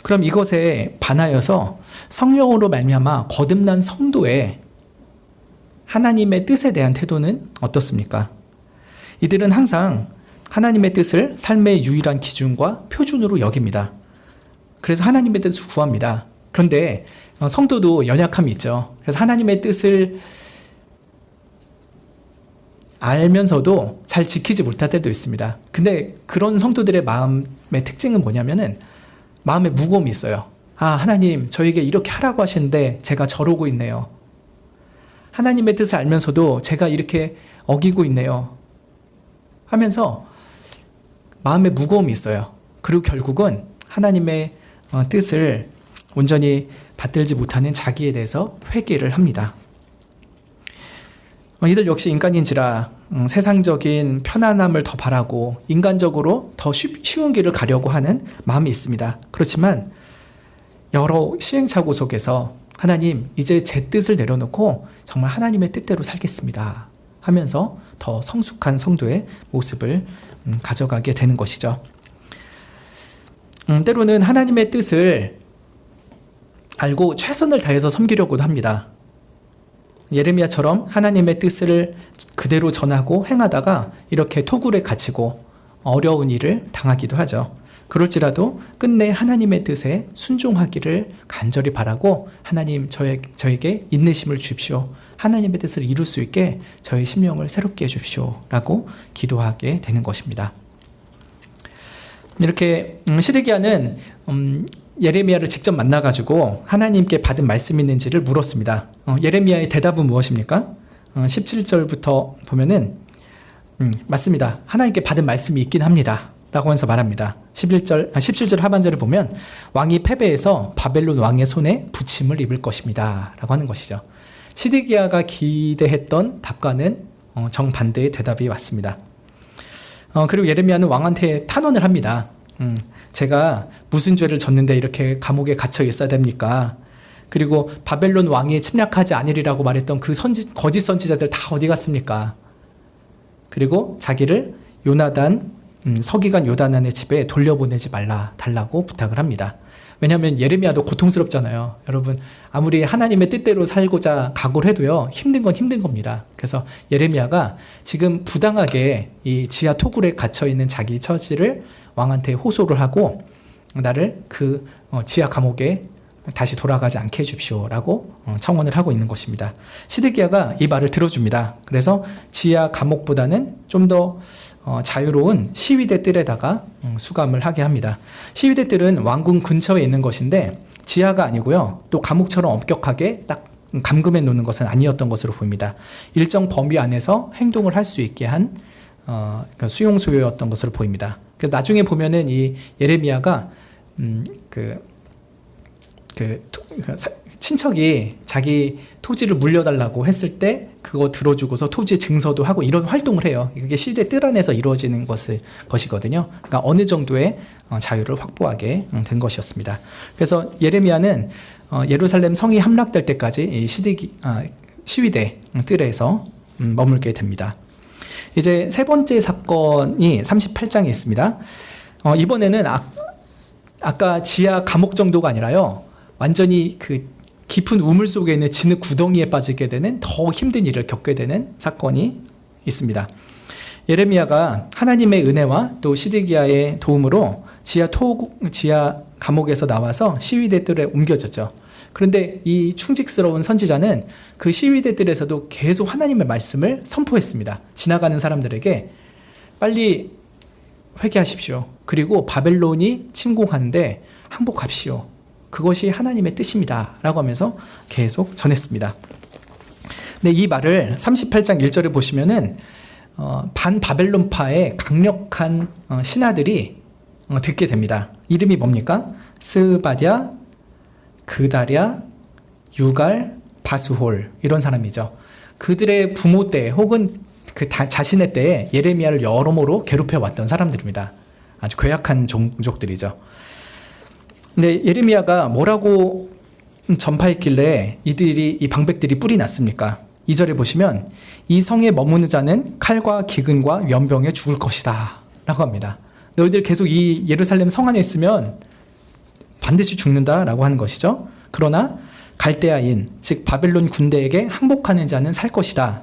그럼 이것에 반하여서 성령으로 말미암아 거듭난 성도의 하나님의 뜻에 대한 태도는 어떻습니까? 이들은 항상 하나님의 뜻을 삶의 유일한 기준과 표준으로 여깁니다. 그래서 하나님의 뜻을 구합니다. 그런데 성도도 연약함이 있죠. 그래서 하나님의 뜻을 알면서도 잘 지키지 못할 때도 있습니다. 근데 그런 성도들의 마음의 특징은 뭐냐면은 마음에 무거움이 있어요. 하나님 저에게 이렇게 하라고 하시는데 제가 저러고 있네요. 하나님의 뜻을 알면서도 제가 이렇게 어기고 있네요. 하면서 마음에 무거움이 있어요. 그리고 결국은 하나님의 뜻을 온전히 받들지 못하는 자기에 대해서 회개를 합니다. 이들 역시 인간인지라 세상적인 편안함을 더 바라고 인간적으로 더 쉬운 길을 가려고 하는 마음이 있습니다. 그렇지만 여러 시행착오 속에서 하나님 이제 제 뜻을 내려놓고 정말 하나님의 뜻대로 살겠습니다 하면서 더 성숙한 성도의 모습을 가져가게 되는 것이죠. 때로는 하나님의 뜻을 알고 최선을 다해서 섬기려고도 합니다. 예레미야처럼 하나님의 뜻을 그대로 전하고 행하다가 이렇게 토굴에 갇히고 어려운 일을 당하기도 하죠. 그럴지라도 끝내 하나님의 뜻에 순종하기를 간절히 바라고 하나님 저에게 인내심을 주십시오. 하나님의 뜻을 이룰 수 있게 저의 심령을 새롭게 해주십시오 라고 기도하게 되는 것입니다. 이렇게 시드기야는 예레미야를 직접 만나가지고 하나님께 받은 말씀이 있는지를 물었습니다. 예레미야의 대답은 무엇입니까? 17절부터 보면은 맞습니다. 하나님께 받은 말씀이 있긴 합니다 라고 하면서 말합니다. 17절 하반절을 보면 왕이 패배해서 바벨론 왕의 손에 부침을 입을 것입니다 라고 하는 것이죠. 시드기야가 기대했던 답과는 정반대의 대답이 왔습니다. 그리고 예레미야는 왕한테 탄원을 합니다. 제가 무슨 죄를 졌는데 이렇게 감옥에 갇혀 있어야 됩니까? 그리고 바벨론 왕이 침략하지 않으리라고 말했던 그 거짓 선지자들 다 어디 갔습니까? 그리고 자기를 서기관 요나단의 집에 돌려보내지 달라고 부탁을 합니다. 왜냐하면 예레미야도 고통스럽잖아요. 여러분, 아무리 하나님의 뜻대로 살고자 각오를 해도요, 힘든 건 힘든 겁니다. 그래서 예레미야가 지금 부당하게 이 지하 토굴에 갇혀 있는 자기 처지를 왕한테 호소를 하고, 나를 그 지하 감옥에 다시 돌아가지 않게 해줍시오라고 청원을 하고 있는 것입니다. 시드기야가 이 말을 들어줍니다. 그래서 지하 감옥보다는 좀 더 자유로운 시위대 뜰에다가 수감을 하게 합니다. 시위대 뜰은 왕궁 근처에 있는 것인데 지하가 아니고요, 또 감옥처럼 엄격하게 딱 감금해 놓는 것은 아니었던 것으로 보입니다. 일정 범위 안에서 행동을 할 수 있게 한 수용소였던 것으로 보입니다. 그래서 나중에 보면은 이 예레미야가 친척이 자기 토지를 물려달라고 했을 때 그거 들어주고서 토지 증서도 하고 이런 활동을 해요. 이게 시대 뜰 안에서 이루어지는 것이거든요. 그러니까 어느 정도의 자유를 확보하게 된 것이었습니다. 그래서 예레미야는 예루살렘 성이 함락될 때까지 이 시위대 뜰에서 머물게 됩니다. 이제 세 번째 사건이 38장에 있습니다. 이번에는 아까 지하 감옥 정도가 아니라요, 완전히 그 깊은 우물 속에 있는 진흙 구덩이에 빠지게 되는 더 힘든 일을 겪게 되는 사건이 있습니다. 예레미야가 하나님의 은혜와 또 시드기야의 도움으로 지하 감옥에서 나와서 시위대 뜰에 옮겨졌죠. 그런데 이 충직스러운 선지자는 그 시위대 뜰에서도 계속 하나님의 말씀을 선포했습니다. 지나가는 사람들에게 빨리 회개하십시오. 그리고 바벨론이 침공하는데 항복합시오. 그것이 하나님의 뜻입니다. 라고 하면서 계속 전했습니다. 근데 이 말을 38장 1절에 보시면은 반바벨론파의 강력한 신하들이 듣게 됩니다. 이름이 뭡니까? 스바랴, 그다랴, 유갈, 바수홀, 이런 사람이죠. 그들의 부모 때 혹은 자신의 때에 예레미야를 여러모로 괴롭혀왔던 사람들입니다. 아주 괴악한 종족들이죠. 근데 예레미야가 뭐라고 전파했길래 이 방백들이 뿔이 났습니까? 2절에 보시면 이 성에 머무는 자는 칼과 기근과 연병에 죽을 것이다 라고 합니다. 너희들 계속 이 예루살렘 성 안에 있으면 반드시 죽는다 라고 하는 것이죠. 그러나 갈대아인, 즉 바벨론 군대에게 항복하는 자는 살 것이다.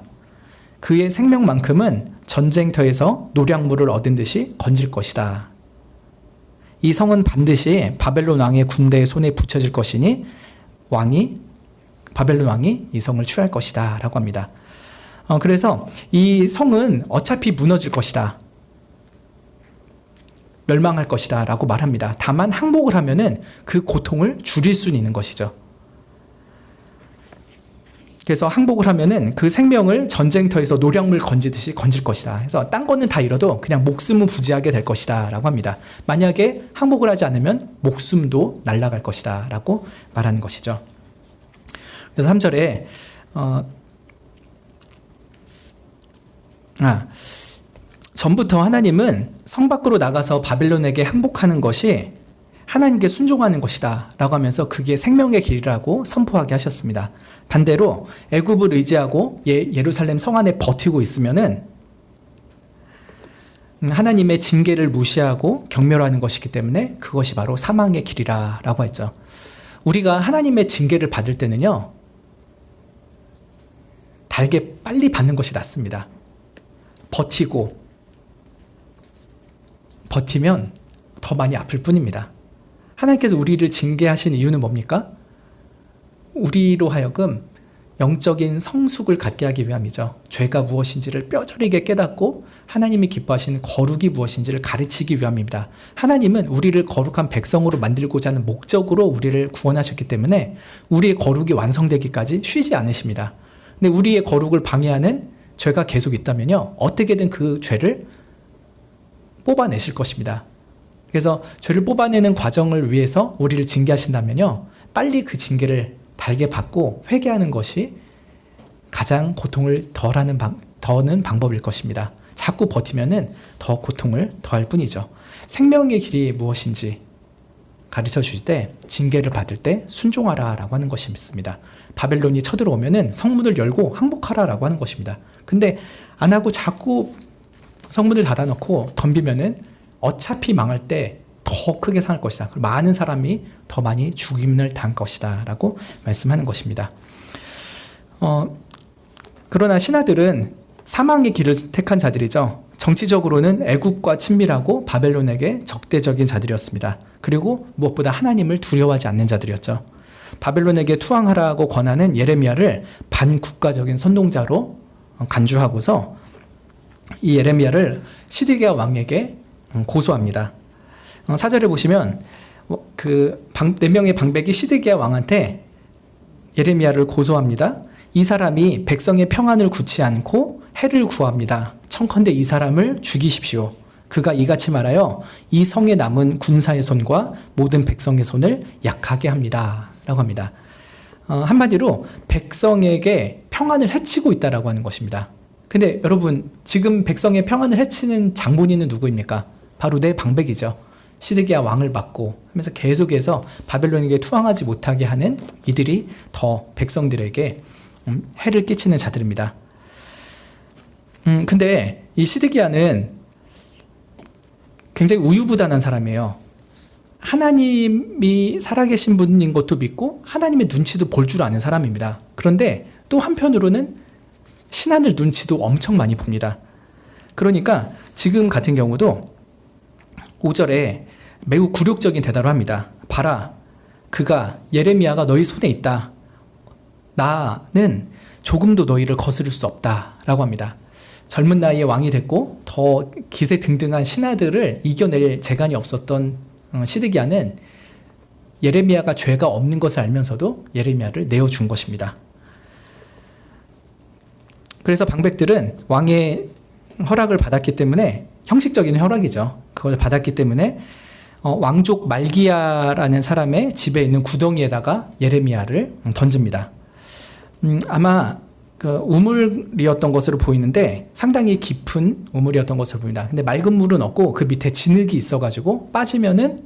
그의 생명만큼은 전쟁터에서 노량물을 얻은 듯이 건질 것이다. 이 성은 반드시 바벨론 왕의 군대의 손에 붙여질 것이니 바벨론 왕이 이 성을 취할 것이다 라고 합니다. 그래서 이 성은 어차피 무너질 것이다, 멸망할 것이다 라고 말합니다. 다만 항복을 하면은 그 고통을 줄일 수 있는 것이죠. 그래서 항복을 하면은 그 생명을 전쟁터에서 노량물 건지듯이 건질 것이다. 그래서 딴 거는 다 잃어도 그냥 목숨은 부지하게 될 것이다 라고 합니다. 만약에 항복을 하지 않으면 목숨도 날아갈 것이다 라고 말하는 것이죠. 그래서 3절에 전부터 하나님은 성 밖으로 나가서 바벨론에게 항복하는 것이 하나님께 순종하는 것이다 라고 하면서 그게 생명의 길이라고 선포하게 하셨습니다. 반대로 애굽을 의지하고 예루살렘 성 안에 버티고 있으면은 하나님의 징계를 무시하고 경멸하는 것이기 때문에 그것이 바로 사망의 길이라 라고 했죠. 우리가 하나님의 징계를 받을 때는요, 달게 빨리 받는 것이 낫습니다. 버티면 더 많이 아플 뿐입니다. 하나님께서 우리를 징계하신 이유는 뭡니까? 우리로 하여금 영적인 성숙을 갖게 하기 위함이죠. 죄가 무엇인지를 뼈저리게 깨닫고 하나님이 기뻐하시는 거룩이 무엇인지를 가르치기 위함입니다. 하나님은 우리를 거룩한 백성으로 만들고자 하는 목적으로 우리를 구원하셨기 때문에 우리의 거룩이 완성되기까지 쉬지 않으십니다. 근데 우리의 거룩을 방해하는 죄가 계속 있다면요, 어떻게든 그 죄를 뽑아내실 것입니다. 그래서 죄를 뽑아내는 과정을 위해서 우리를 징계하신다면요, 빨리 그 징계를 달게 받고 회개하는 것이 가장 고통을 더는 방법일 것입니다. 자꾸 버티면은 더 고통을 더할 뿐이죠. 생명의 길이 무엇인지 가르쳐 주실 때, 징계를 받을 때 순종하라 라고 하는 것이 있습니다. 바벨론이 쳐들어오면은 성문을 열고 항복하라 라고 하는 것입니다. 근데 안 하고 자꾸 성문을 닫아놓고 덤비면은 어차피 망할 때 더 크게 상할 것이다. 많은 사람이 더 많이 죽임을 당할 것이다 라고 말씀하는 것입니다. 그러나 신하들은 사망의 길을 택한 자들이죠. 정치적으로는 애국과 친밀하고 바벨론에게 적대적인 자들이었습니다. 그리고 무엇보다 하나님을 두려워하지 않는 자들이었죠. 바벨론에게 투항하라고 권하는 예레미야를 반국가적인 선동자로 간주하고서 이 예레미야를 시드기야 왕에게 고소합니다. 사절에 보시면 그 4명의 방백이 시드기야 왕한테 예레미야를 고소합니다. 이 사람이 백성의 평안을 굳지 않고 해를 구합니다. 청컨대 이 사람을 죽이십시오. 그가 이같이 말하여 이 성에 남은 군사의 손과 모든 백성의 손을 약하게 합니다. 라고 합니다. 한마디로 백성에게 평안을 해치고 있다라고 하는 것입니다. 근데 여러분, 지금 백성의 평안을 해치는 장본인은 누구입니까? 바로 내 방백이죠. 시드기야 왕을 받고 하면서 계속해서 바벨론에게 투항하지 못하게 하는 이들이 더 백성들에게 해를 끼치는 자들입니다. 근데 이 시드기야는 굉장히 우유부단한 사람이에요. 하나님이 살아계신 분인 것도 믿고 하나님의 눈치도 볼 줄 아는 사람입니다. 그런데 또 한편으로는 신하들 눈치도 엄청 많이 봅니다. 그러니까 지금 같은 경우도 5절에 매우 굴욕적인 대답을 합니다. 봐라, 그가 예레미야가 너희 손에 있다. 나는 조금도 너희를 거스를 수 없다 라고 합니다. 젊은 나이에 왕이 됐고 더 기세 등등한 신하들을 이겨낼 재간이 없었던 시드기야는 예레미야가 죄가 없는 것을 알면서도 예레미야를 내어준 것입니다. 그래서 방백들은 왕의 허락을 받았기 때문에, 형식적인 허락이죠. 그걸 받았기 때문에 왕족 말기야라는 사람의 집에 있는 구덩이에다가 예레미야를 던집니다. 아마 그 우물이었던 것으로 보이는데 상당히 깊은 우물이었던 것으로 보입니다. 근데 맑은 물은 없고 그 밑에 진흙이 있어가지고 빠지면은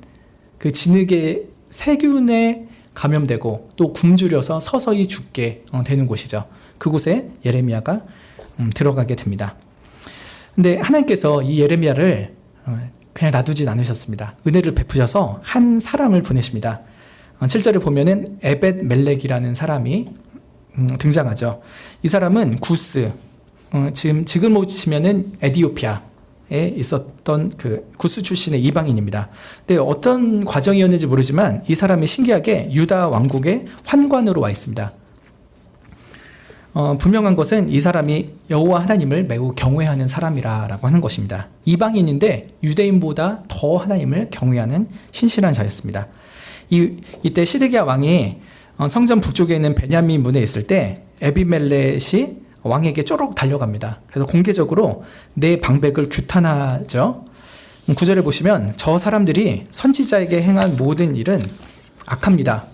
그 진흙의 세균에 감염되고 또 굶주려서 서서히 죽게 되는 곳이죠. 그곳에 예레미야가 들어가게 됩니다. 근데 하나님께서 이 예레미야를 그냥 놔두진 않으셨습니다. 은혜를 베푸셔서 한 사람을 보내십니다. 7절에 보면은 에벳 멜렉이라는 사람이 등장하죠. 이 사람은 구스, 지금으로 치면은 에디오피아에 있었던 그 구스 출신의 이방인입니다. 근데 어떤 과정이었는지 모르지만 이 사람이 신기하게 유다 왕국의 환관으로 와 있습니다. 분명한 것은 이 사람이 여호와 하나님을 매우 경외하는 사람이라고 하는 것입니다. 이방인인데 유대인보다 더 하나님을 경외하는 신실한 자였습니다. 이때 시드기야 왕이 성전 북쪽에 있는 베냐민 문에 있을 때 에비멜렛이 왕에게 쪼록 달려갑니다. 그래서 공개적으로 내 방백을 규탄하죠. 9절에 보시면 저 사람들이 선지자에게 행한 모든 일은 악합니다.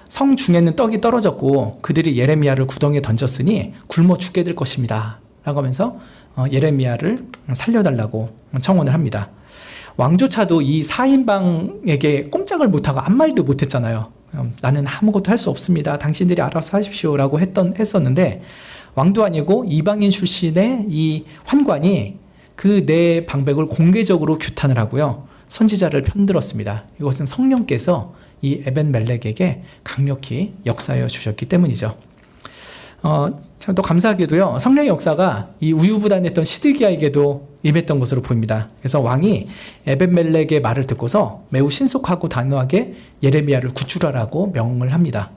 성 중에는 떡이 떨어졌고 그들이 예레미야를 구덩이에 던졌으니 굶어 죽게 될 것입니다. 라고 하면서 예레미야를 살려달라고 청원을 합니다. 왕조차도 이 4인방에게 꼼짝을 못하고 아무 말도 못했잖아요. 나는 아무것도 할 수 없습니다. 당신들이 알아서 하십시오 라고 했었는데 왕도 아니고 이방인 출신의 이 환관이 그 내 방백을 공개적으로 규탄을 하고요. 선지자를 편들었습니다. 이것은 성령께서 이 에벤멜렉에게 강력히 역사하여 주셨기 때문이죠. 참 또 감사하게도요, 성령의 역사가 이 우유부단했던 시드기야에게도 임했던 것으로 보입니다. 그래서 왕이 에벤멜렉의 말을 듣고서 매우 신속하고 단호하게 예레미야를 구출하라고 명을 합니다.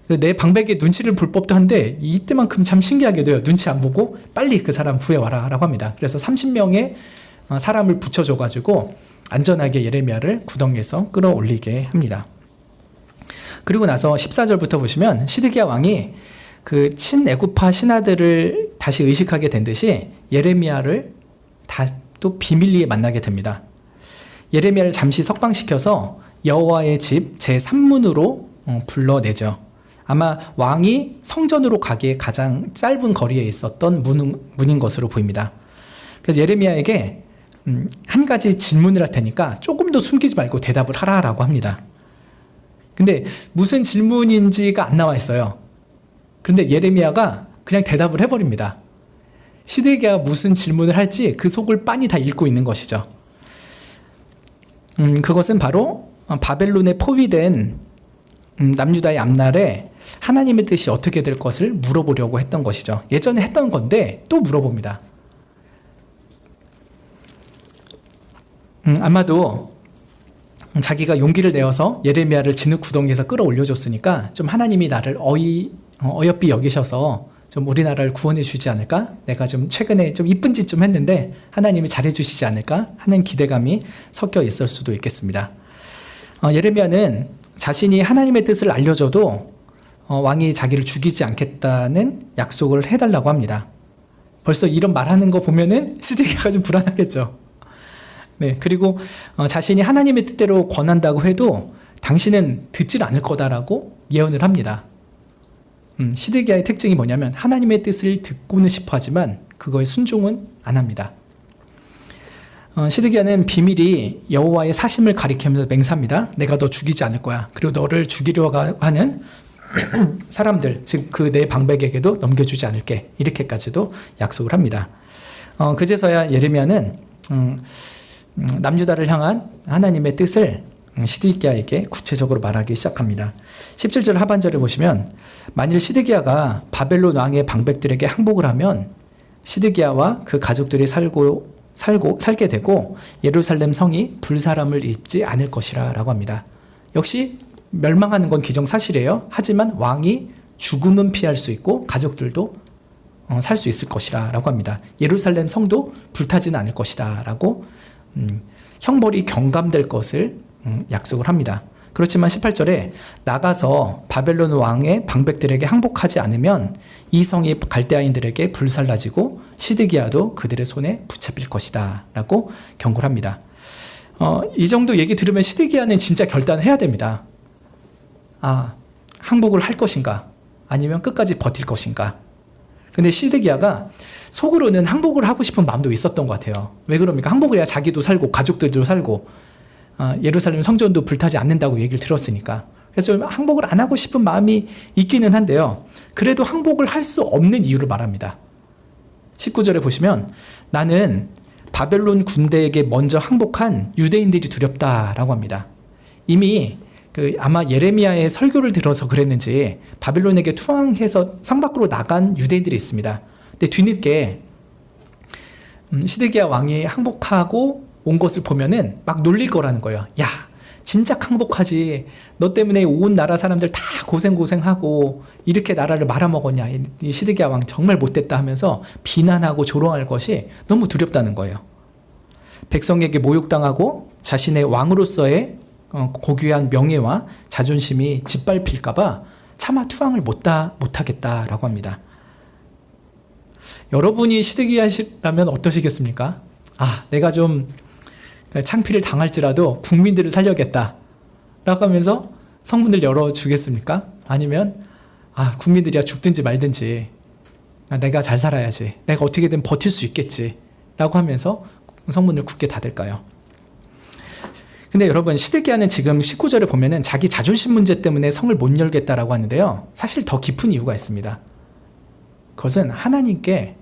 내 방백의 눈치를 볼 법도 한데 이때만큼 참 신기하게도요, 눈치 안 보고 빨리 그 사람 구해와라 라고 합니다. 그래서 30명의 사람을 붙여줘가지고 안전하게 예레미야를 구덩이에서 끌어올리게 합니다. 그리고 나서 14절부터 보시면 시드기야 왕이 그 친애굽파 신하들을 다시 의식하게 된 듯이 예레미야를 또 비밀리에 만나게 됩니다. 예레미야를 잠시 석방시켜서 여호와의 집 제3문으로 불러내죠. 아마 왕이 성전으로 가기에 가장 짧은 거리에 있었던 문인 것으로 보입니다. 그래서 예레미야에게 한 가지 질문을 할 테니까 조금 더 숨기지 말고 대답을 하라라고 합니다. 근데 무슨 질문인지가 안 나와 있어요. 그런데 예레미야가 그냥 대답을 해버립니다. 시드기야가 무슨 질문을 할지 그 속을 빤히 다 읽고 있는 것이죠. 그것은 바로 바벨론에 포위된 남유다의 앞날에 하나님의 뜻이 어떻게 될 것을 물어보려고 했던 것이죠. 예전에 했던 건데 또 물어봅니다. 아마도 자기가 용기를 내어서 예레미야를 진흙 구덩이에서 끌어올려줬으니까 좀 하나님이 나를 어여삐 여기셔서 좀 우리나라를 구원해 주지 않을까? 내가 좀 최근에 좀 이쁜 짓 좀 했는데 하나님이 잘해 주시지 않을까? 하는 기대감이 섞여 있을 수도 있겠습니다. 예레미야는 자신이 하나님의 뜻을 알려줘도 왕이 자기를 죽이지 않겠다는 약속을 해달라고 합니다. 벌써 이런 말하는 거 보면은 시드기야가 좀 불안하겠죠. 네, 그리고 자신이 하나님의 뜻대로 권한다고 해도 당신은 듣질 않을 거다라고 예언을 합니다. 시드기야의 특징이 뭐냐면 하나님의 뜻을 듣고는 싶어 하지만 그거에 순종은 안 합니다. 시드기야는 비밀이 여호와의 사심을 가리키면서 맹세합니다. 내가 너 죽이지 않을 거야. 그리고 너를 죽이려고 하는 사람들, 즉 그 내 방백에게도 넘겨주지 않을게. 이렇게까지도 약속을 합니다. 그제서야 예레미야는 남유다를 향한 하나님의 뜻을 시드기야에게 구체적으로 말하기 시작합니다. 17절 하반절을 보시면 만일 시드기야가 바벨론 왕의 방백들에게 항복을 하면 시드기야와 그 가족들이 살게 되고 예루살렘 성이 불사람을 입지 않을 것이라 라고 합니다. 역시 멸망하는 건 기정사실이에요. 하지만 왕이 죽음은 피할 수 있고 가족들도 살 수 있을 것이라 라고 합니다. 예루살렘 성도 불타지는 않을 것이다 라고 형벌이 경감될 것을 약속을 합니다. 그렇지만 18절에 나가서 바벨론 왕의 방백들에게 항복하지 않으면 이 성이 갈대아인들에게 불살라지고 시드기야도 그들의 손에 붙잡힐 것이다 라고 경고를 합니다. 이 정도 얘기 들으면 시드기야는 진짜 결단을 해야 됩니다. 항복을 할 것인가 아니면 끝까지 버틸 것인가. 근데 시드기야가 속으로는 항복을 하고 싶은 마음도 있었던 것 같아요. 왜 그럽니까? 항복을 해야 자기도 살고 가족들도 살고 예루살렘 성전도 불타지 않는다고 얘기를 들었으니까. 그래서 항복을 안 하고 싶은 마음이 있기는 한데요. 그래도 항복을 할 수 없는 이유를 말합니다. 19절에 보시면 나는 바벨론 군대에게 먼저 항복한 유대인들이 두렵다라고 합니다. 이미 아마 예레미야의 설교를 들어서 그랬는지 바벨론에게 투항해서 성 밖으로 나간 유대인들이 있습니다. 근데 뒤늦게 시드기야 왕이 항복하고 온 것을 보면은 막 놀릴 거라는 거예요. 야, 진짜 항복하지. 너 때문에 온 나라 사람들 다 고생하고 이렇게 나라를 말아먹었냐. 이 시드기야 왕 정말 못됐다 하면서 비난하고 조롱할 것이 너무 두렵다는 거예요. 백성에게 모욕당하고 자신의 왕으로서의 고귀한 명예와 자존심이 짓밟힐까봐 차마 투항을 못하겠다라고 합니다. 여러분이 시드기야시라면 어떠시겠습니까? 내가 좀 창피를 당할지라도 국민들을 살려겠다 라고 하면서 성문을 열어주겠습니까? 아니면 국민들이야 죽든지 말든지 내가 잘 살아야지, 내가 어떻게든 버틸 수 있겠지 라고 하면서 성문을 굳게 닫을까요? 근데 여러분, 시드기야는 지금 19절에 보면은 자기 자존심 문제 때문에 성을 못 열겠다라고 하는데요, 사실 더 깊은 이유가 있습니다. 그것은 하나님께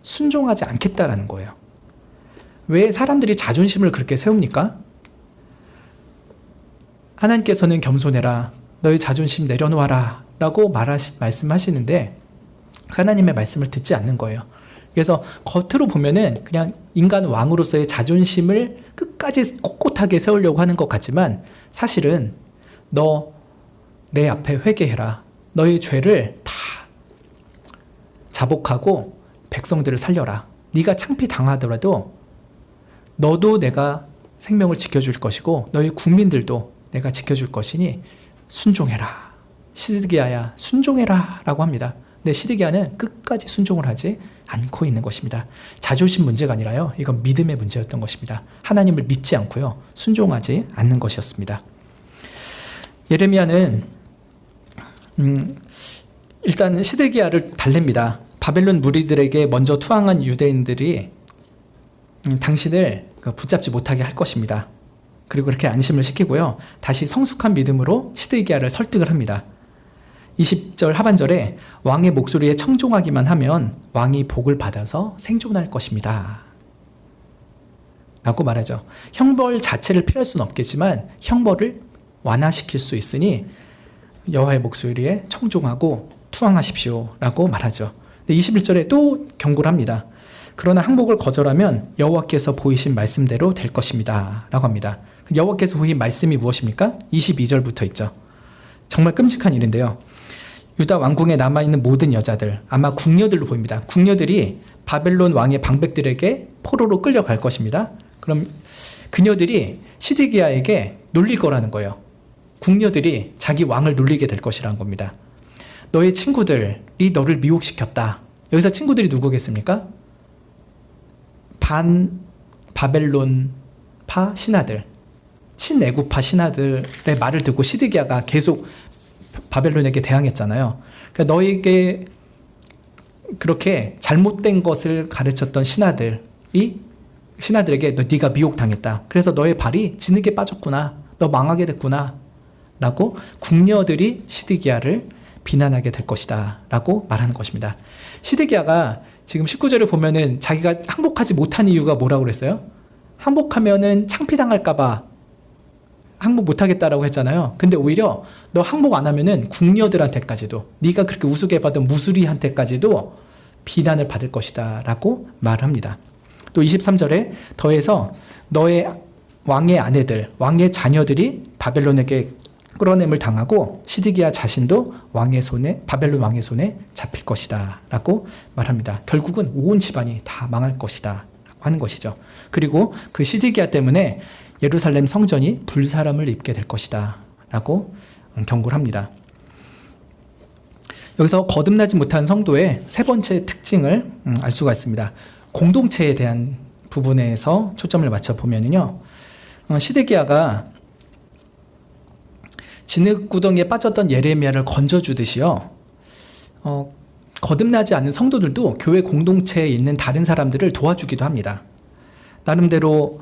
순종하지 않겠다라는 거예요. 왜 사람들이 자존심을 그렇게 세웁니까? 하나님께서는 겸손해라, 너의 자존심 내려놓아라 라고 말씀하시는데 하나님의 말씀을 듣지 않는 거예요. 그래서 겉으로 보면은 그냥 인간 왕으로서의 자존심을 끝까지 꼿꼿하게 세우려고 하는 것 같지만 사실은 너 내 앞에 회개해라, 너의 죄를 다 자복하고 백성들을 살려라, 네가 창피 당하더라도 너도 내가 생명을 지켜줄 것이고 너희 국민들도 내가 지켜줄 것이니 순종해라, 시드기야야 순종해라 라고 합니다. 근데 시드기야는 끝까지 순종을 하지 않고 있는 것입니다. 자존심 문제가 아니라요, 이건 믿음의 문제였던 것입니다. 하나님을 믿지 않고요, 순종하지 않는 것이었습니다. 예레미야는 일단 시드기야를 달랩니다. 바벨론 무리들에게 먼저 투항한 유대인들이 당신을 붙잡지 못하게 할 것입니다. 그리고 그렇게 안심을 시키고요, 다시 성숙한 믿음으로 시드기야를 설득을 합니다. 20절 하반절에 왕의 목소리에 청종하기만 하면 왕이 복을 받아서 생존할 것입니다 라고 말하죠. 형벌 자체를 피할 수는 없겠지만 형벌을 완화시킬 수 있으니 여호와의 목소리에 청종하고 투항하십시오 라고 말하죠. 21절에 또 경고를 합니다. 그러나 항복을 거절하면 여호와께서 보이신 말씀대로 될 것입니다 라고 합니다. 여호와께서 보인 말씀이 무엇입니까? 22절부터 있죠. 정말 끔찍한 일인데요. 유다 왕궁에 남아있는 모든 여자들, 아마 궁녀들로 보입니다. 궁녀들이 바벨론 왕의 방백들에게 포로로 끌려갈 것입니다. 그럼 그녀들이 시드기야에게 놀릴 거라는 거예요. 궁녀들이 자기 왕을 놀리게 될 것이라는 겁니다. 너의 친구들이 너를 미혹시켰다. 여기서 친구들이 누구겠습니까? 반 바벨론파 신하들, 친애국파 신하들의 말을 듣고 시드기야가 계속 바벨론에게 대항했잖아요. 그러니까 너에게 그렇게 잘못된 것을 가르쳤던 신하들에게 네가 미혹당했다. 그래서 너의 발이 진흙에 빠졌구나. 너 망하게 됐구나. 라고 궁녀들이 시드기야를 비난하게 될 것이다. 라고 말하는 것입니다. 시드기야가 지금 19절에 보면은 자기가 항복하지 못한 이유가 뭐라고 그랬어요? 항복하면은 창피당할까봐 항복 못하겠다라고 했잖아요. 근데 오히려 너 항복 안 하면은 궁녀들한테까지도, 네가 그렇게 우습게 받은 무수리한테까지도 비난을 받을 것이다 라고 말합니다. 또 23절에 더해서 너의 왕의 아내들, 왕의 자녀들이 바벨론에게 끌어냄을 당하고 시드기야 자신도 바벨론 왕의 손에 잡힐 것이다 라고 말합니다. 결국은 온 집안이 다 망할 것이다 라고 하는 것이죠. 그리고 그 시드기야 때문에 예루살렘 성전이 불사람을 입게 될 것이다 라고 경고를 합니다. 여기서 거듭나지 못한 성도의 세 번째 특징을 알 수가 있습니다. 공동체에 대한 부분에서 초점을 맞춰보면요, 시드기야가 진흙구덩이에 빠졌던 예레미야를 건져주듯이요, 거듭나지 않는 성도들도 교회 공동체에 있는 다른 사람들을 도와주기도 합니다. 나름대로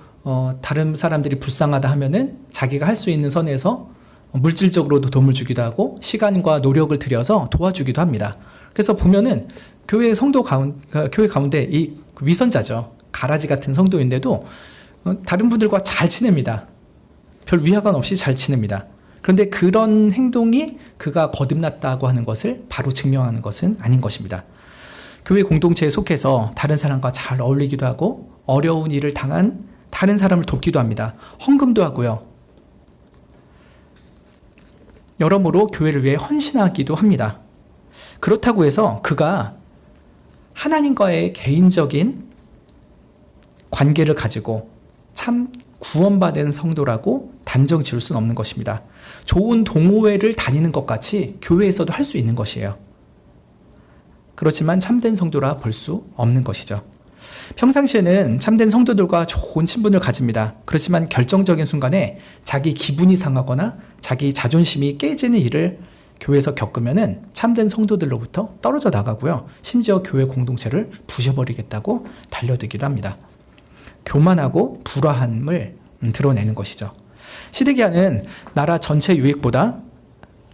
다른 사람들이 불쌍하다 하면은 자기가 할 수 있는 선에서 물질적으로도 도움을 주기도 하고 시간과 노력을 들여서 도와주기도 합니다. 그래서 보면은 교회 가운데 이 위선자죠. 가라지 같은 성도인데도 다른 분들과 잘 지냅니다. 별 위화감 없이 잘 지냅니다. 그런데 그런 행동이 그가 거듭났다고 하는 것을 바로 증명하는 것은 아닌 것입니다. 교회 공동체에 속해서 다른 사람과 잘 어울리기도 하고 어려운 일을 당한 다른 사람을 돕기도 합니다. 헌금도 하고요. 여러모로 교회를 위해 헌신하기도 합니다. 그렇다고 해서 그가 하나님과의 개인적인 관계를 가지고 참 구원받은 성도라고 단정 지을 수는 없는 것입니다. 좋은 동호회를 다니는 것 같이 교회에서도 할 수 있는 것이에요. 그렇지만 참된 성도라 볼 수 없는 것이죠. 평상시에는 참된 성도들과 좋은 친분을 가집니다. 그렇지만 결정적인 순간에 자기 기분이 상하거나 자기 자존심이 깨지는 일을 교회에서 겪으면은 참된 성도들로부터 떨어져 나가고요. 심지어 교회 공동체를 부셔버리겠다고 달려들기도 합니다. 교만하고 불화함을 드러내는 것이죠. 시드기야는 나라 전체 유익보다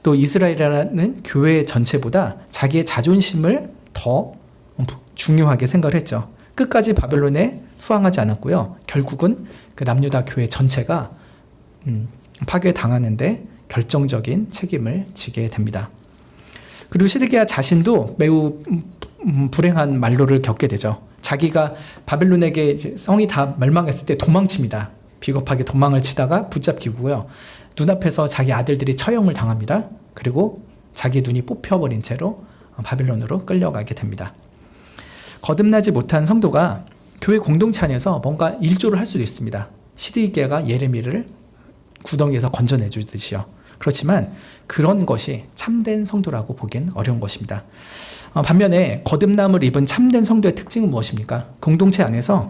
또 이스라엘이라는 교회 전체보다 자기의 자존심을 더 중요하게 생각을 했죠. 끝까지 바벨론에 수항하지 않았고요. 결국은 그 남유다 교회 전체가 파괴당하는데 결정적인 책임을 지게 됩니다. 그리고 시드기야 자신도 매우 불행한 말로를 겪게 되죠. 자기가 바벨론에게 이제 성이 다 멸망했을 때 도망칩니다. 비겁하게 도망을 치다가 붙잡히고요. 눈앞에서 자기 아들들이 처형을 당합니다. 그리고 자기 눈이 뽑혀버린 채로 바벨론으로 끌려가게 됩니다. 거듭나지 못한 성도가 교회 공동체 안에서 뭔가 일조를 할 수도 있습니다. 시드기야가 예레미야를 구덩이에서 건져내 주듯이요. 그렇지만 그런 것이 참된 성도라고 보기엔 어려운 것입니다. 반면에 거듭남을 입은 참된 성도의 특징은 무엇입니까? 공동체 안에서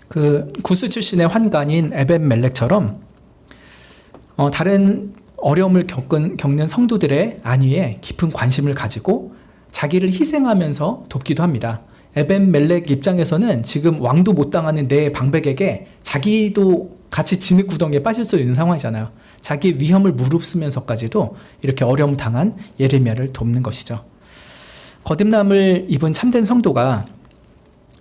그 구스 출신의 환관인 에벤멜렉처럼 다른 어려움을 겪는 성도들의 안위에 깊은 관심을 가지고 자기를 희생하면서 돕기도 합니다. 에벤멜렉 입장에서는 지금 왕도 못 당하는 내 방백에게 자기도 같이 진흙구덩이에 빠질 수 있는 상황이잖아요. 자기 위험을 무릅쓰면서까지도 이렇게 어려움 당한 예레미야를 돕는 것이죠. 거듭남을 입은 참된 성도가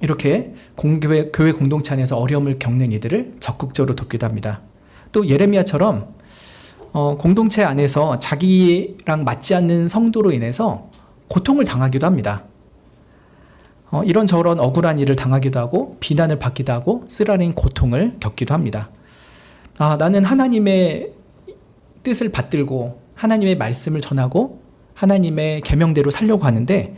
이렇게 교회 공동체 안에서 어려움을 겪는 이들을 적극적으로 돕기도 합니다. 또 예레미야처럼 공동체 안에서 자기랑 맞지 않는 성도로 인해서 고통을 당하기도 합니다. 이런저런 억울한 일을 당하기도 하고 비난을 받기도 하고 쓰라린 고통을 겪기도 합니다. 나는 하나님의 뜻을 받들고 하나님의 말씀을 전하고 하나님의 계명대로 살려고 하는데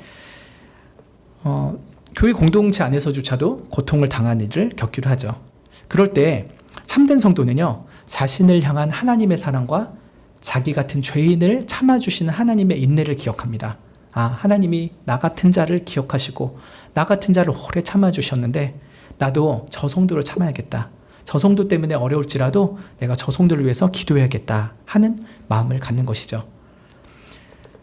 교회 공동체 안에서조차도 고통을 당한 일을 겪기도 하죠. 그럴 때 참된 성도는요, 자신을 향한 하나님의 사랑과 자기 같은 죄인을 참아주시는 하나님의 인내를 기억합니다. 하나님이 나 같은 자를 기억하시고 나 같은 자를 오래 참아주셨는데 나도 저 성도를 참아야겠다. 저 성도 때문에 어려울지라도 내가 저 성도를 위해서 기도해야겠다 하는 마음을 갖는 것이죠.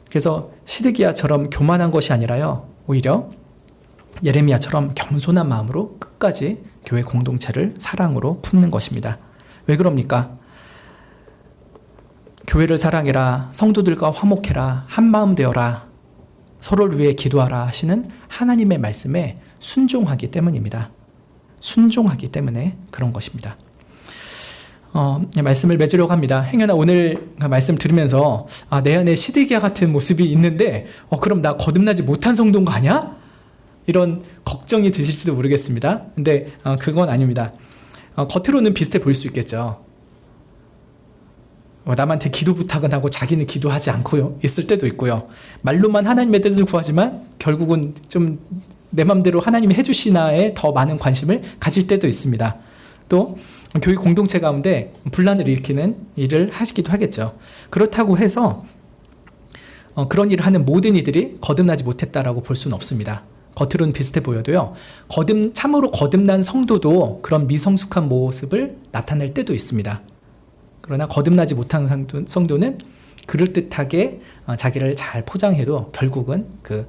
그래서 시드기야처럼 교만한 것이 아니라요, 오히려 예레미야처럼 겸손한 마음으로 끝까지 교회 공동체를 사랑으로 품는 것입니다. 왜 그럽니까? 교회를 사랑해라, 성도들과 화목해라, 한마음 되어라, 서로를 위해 기도하라 하시는 하나님의 말씀에 순종하기 때문입니다. 순종하기 때문에 그런 것입니다. 말씀을 맺으려고 합니다. 행여나 오늘 말씀 들으면서 내 안에 시드기야 같은 모습이 있는데 그럼 나 거듭나지 못한 성도인 거 아니야? 이런 걱정이 드실지도 모르겠습니다. 근데 그건 아닙니다. 겉으로는 비슷해 보일 수 있겠죠. 남한테 기도 부탁은 하고 자기는 기도하지 않고 있을 때도 있고요. 말로만 하나님의 뜻을 구하지만 결국은 좀 내 맘대로 하나님이 해주시나에 더 많은 관심을 가질 때도 있습니다. 또 교회 공동체 가운데 분란을 일으키는 일을 하시기도 하겠죠. 그렇다고 해서 그런 일을 하는 모든 이들이 거듭나지 못했다라고 볼 수는 없습니다. 겉으로는 비슷해 보여도요, 참으로 거듭난 성도도 그런 미성숙한 모습을 나타낼 때도 있습니다. 그러나 거듭나지 못한 성도는 그럴듯하게 자기를 잘 포장해도 결국은 그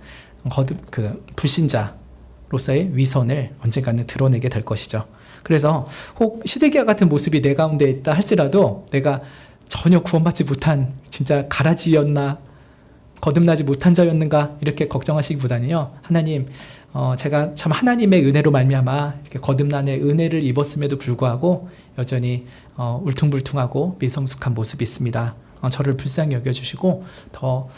불신자로서의 위선을 언젠가는 드러내게 될 것이죠. 그래서 혹 시드기야 같은 모습이 내 가운데 있다 할지라도 내가 전혀 구원받지 못한 진짜 가라지였나, 거듭나지 못한 자였는가 이렇게 걱정하시기보다는요, 하나님, 제가 참 하나님의 은혜로 말미암아 이렇게 거듭난의 은혜를 입었음에도 불구하고 여전히 울퉁불퉁하고 미성숙한 모습이 있습니다. 저를 불쌍히 여겨주시고 더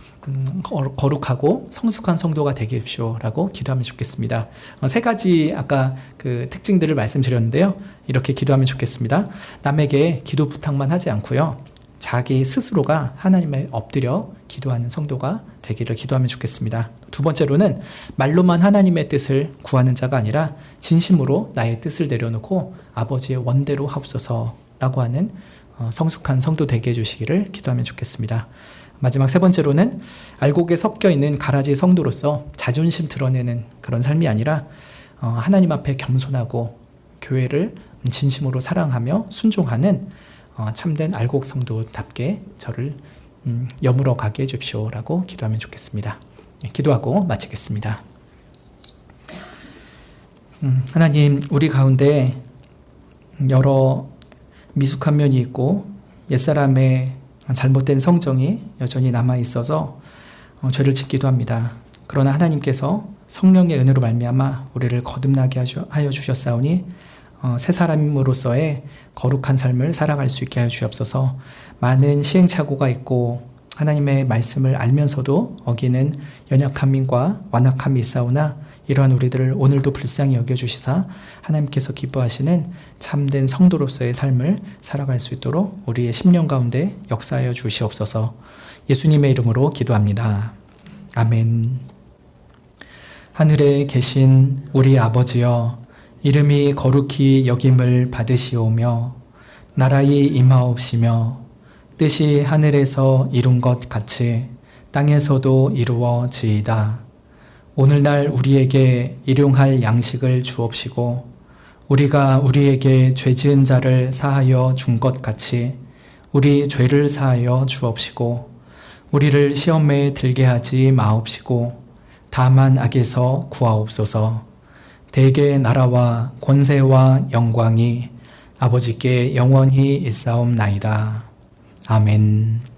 거룩하고 성숙한 성도가 되게 해주시오라고 기도하면 좋겠습니다. 세 가지 아까 그 특징들을 말씀드렸는데요, 이렇게 기도하면 좋겠습니다. 남에게 기도 부탁만 하지 않고요, 자기 스스로가 하나님에 엎드려 기도하는 성도가 되기를 기도하면 좋겠습니다. 두 번째로는 말로만 하나님의 뜻을 구하는 자가 아니라 진심으로 나의 뜻을 내려놓고 아버지의 원대로 하옵소서라고 하는 성숙한 성도 되게 해주시기를 기도하면 좋겠습니다. 마지막 세 번째로는 알곡에 섞여 있는 가라지 성도로서 자존심 드러내는 그런 삶이 아니라 하나님 앞에 겸손하고 교회를 진심으로 사랑하며 순종하는 참된 알곡 성도답게 저를 여물어 가게 해주십시오라고 기도하면 좋겠습니다. 기도하고 마치겠습니다. 하나님, 우리 가운데 여러 미숙한 면이 있고 옛사람의 잘못된 성정이 여전히 남아있어서 죄를 짓기도 합니다. 그러나 하나님께서 성령의 은혜로 말미암아 우리를 거듭나게 하여 주셨사오니 새 사람으로서의 거룩한 삶을 살아갈 수 있게 하여 주옵소서. 많은 시행착오가 있고 하나님의 말씀을 알면서도 어기는 연약함과 완악함이 있사오나 이러한 우리들을 오늘도 불쌍히 여겨주시사 하나님께서 기뻐하시는 참된 성도로서의 삶을 살아갈 수 있도록 우리의 심령 가운데 역사하여 주시옵소서. 예수님의 이름으로 기도합니다. 아멘. 하늘에 계신 우리 아버지여, 이름이 거룩히 여김을 받으시오며 나라의 임하옵시며 뜻이 하늘에서 이룬 것 같이 땅에서도 이루어지이다. 오늘날 우리에게 일용할 양식을 주옵시고 우리가 우리에게 죄 지은 자를 사하여 준 것 같이 우리 죄를 사하여 주옵시고 우리를 시험에 들게 하지 마옵시고 다만 악에서 구하옵소서. 대개 나라와 권세와 영광이 아버지께 영원히 있사옵나이다. 아멘.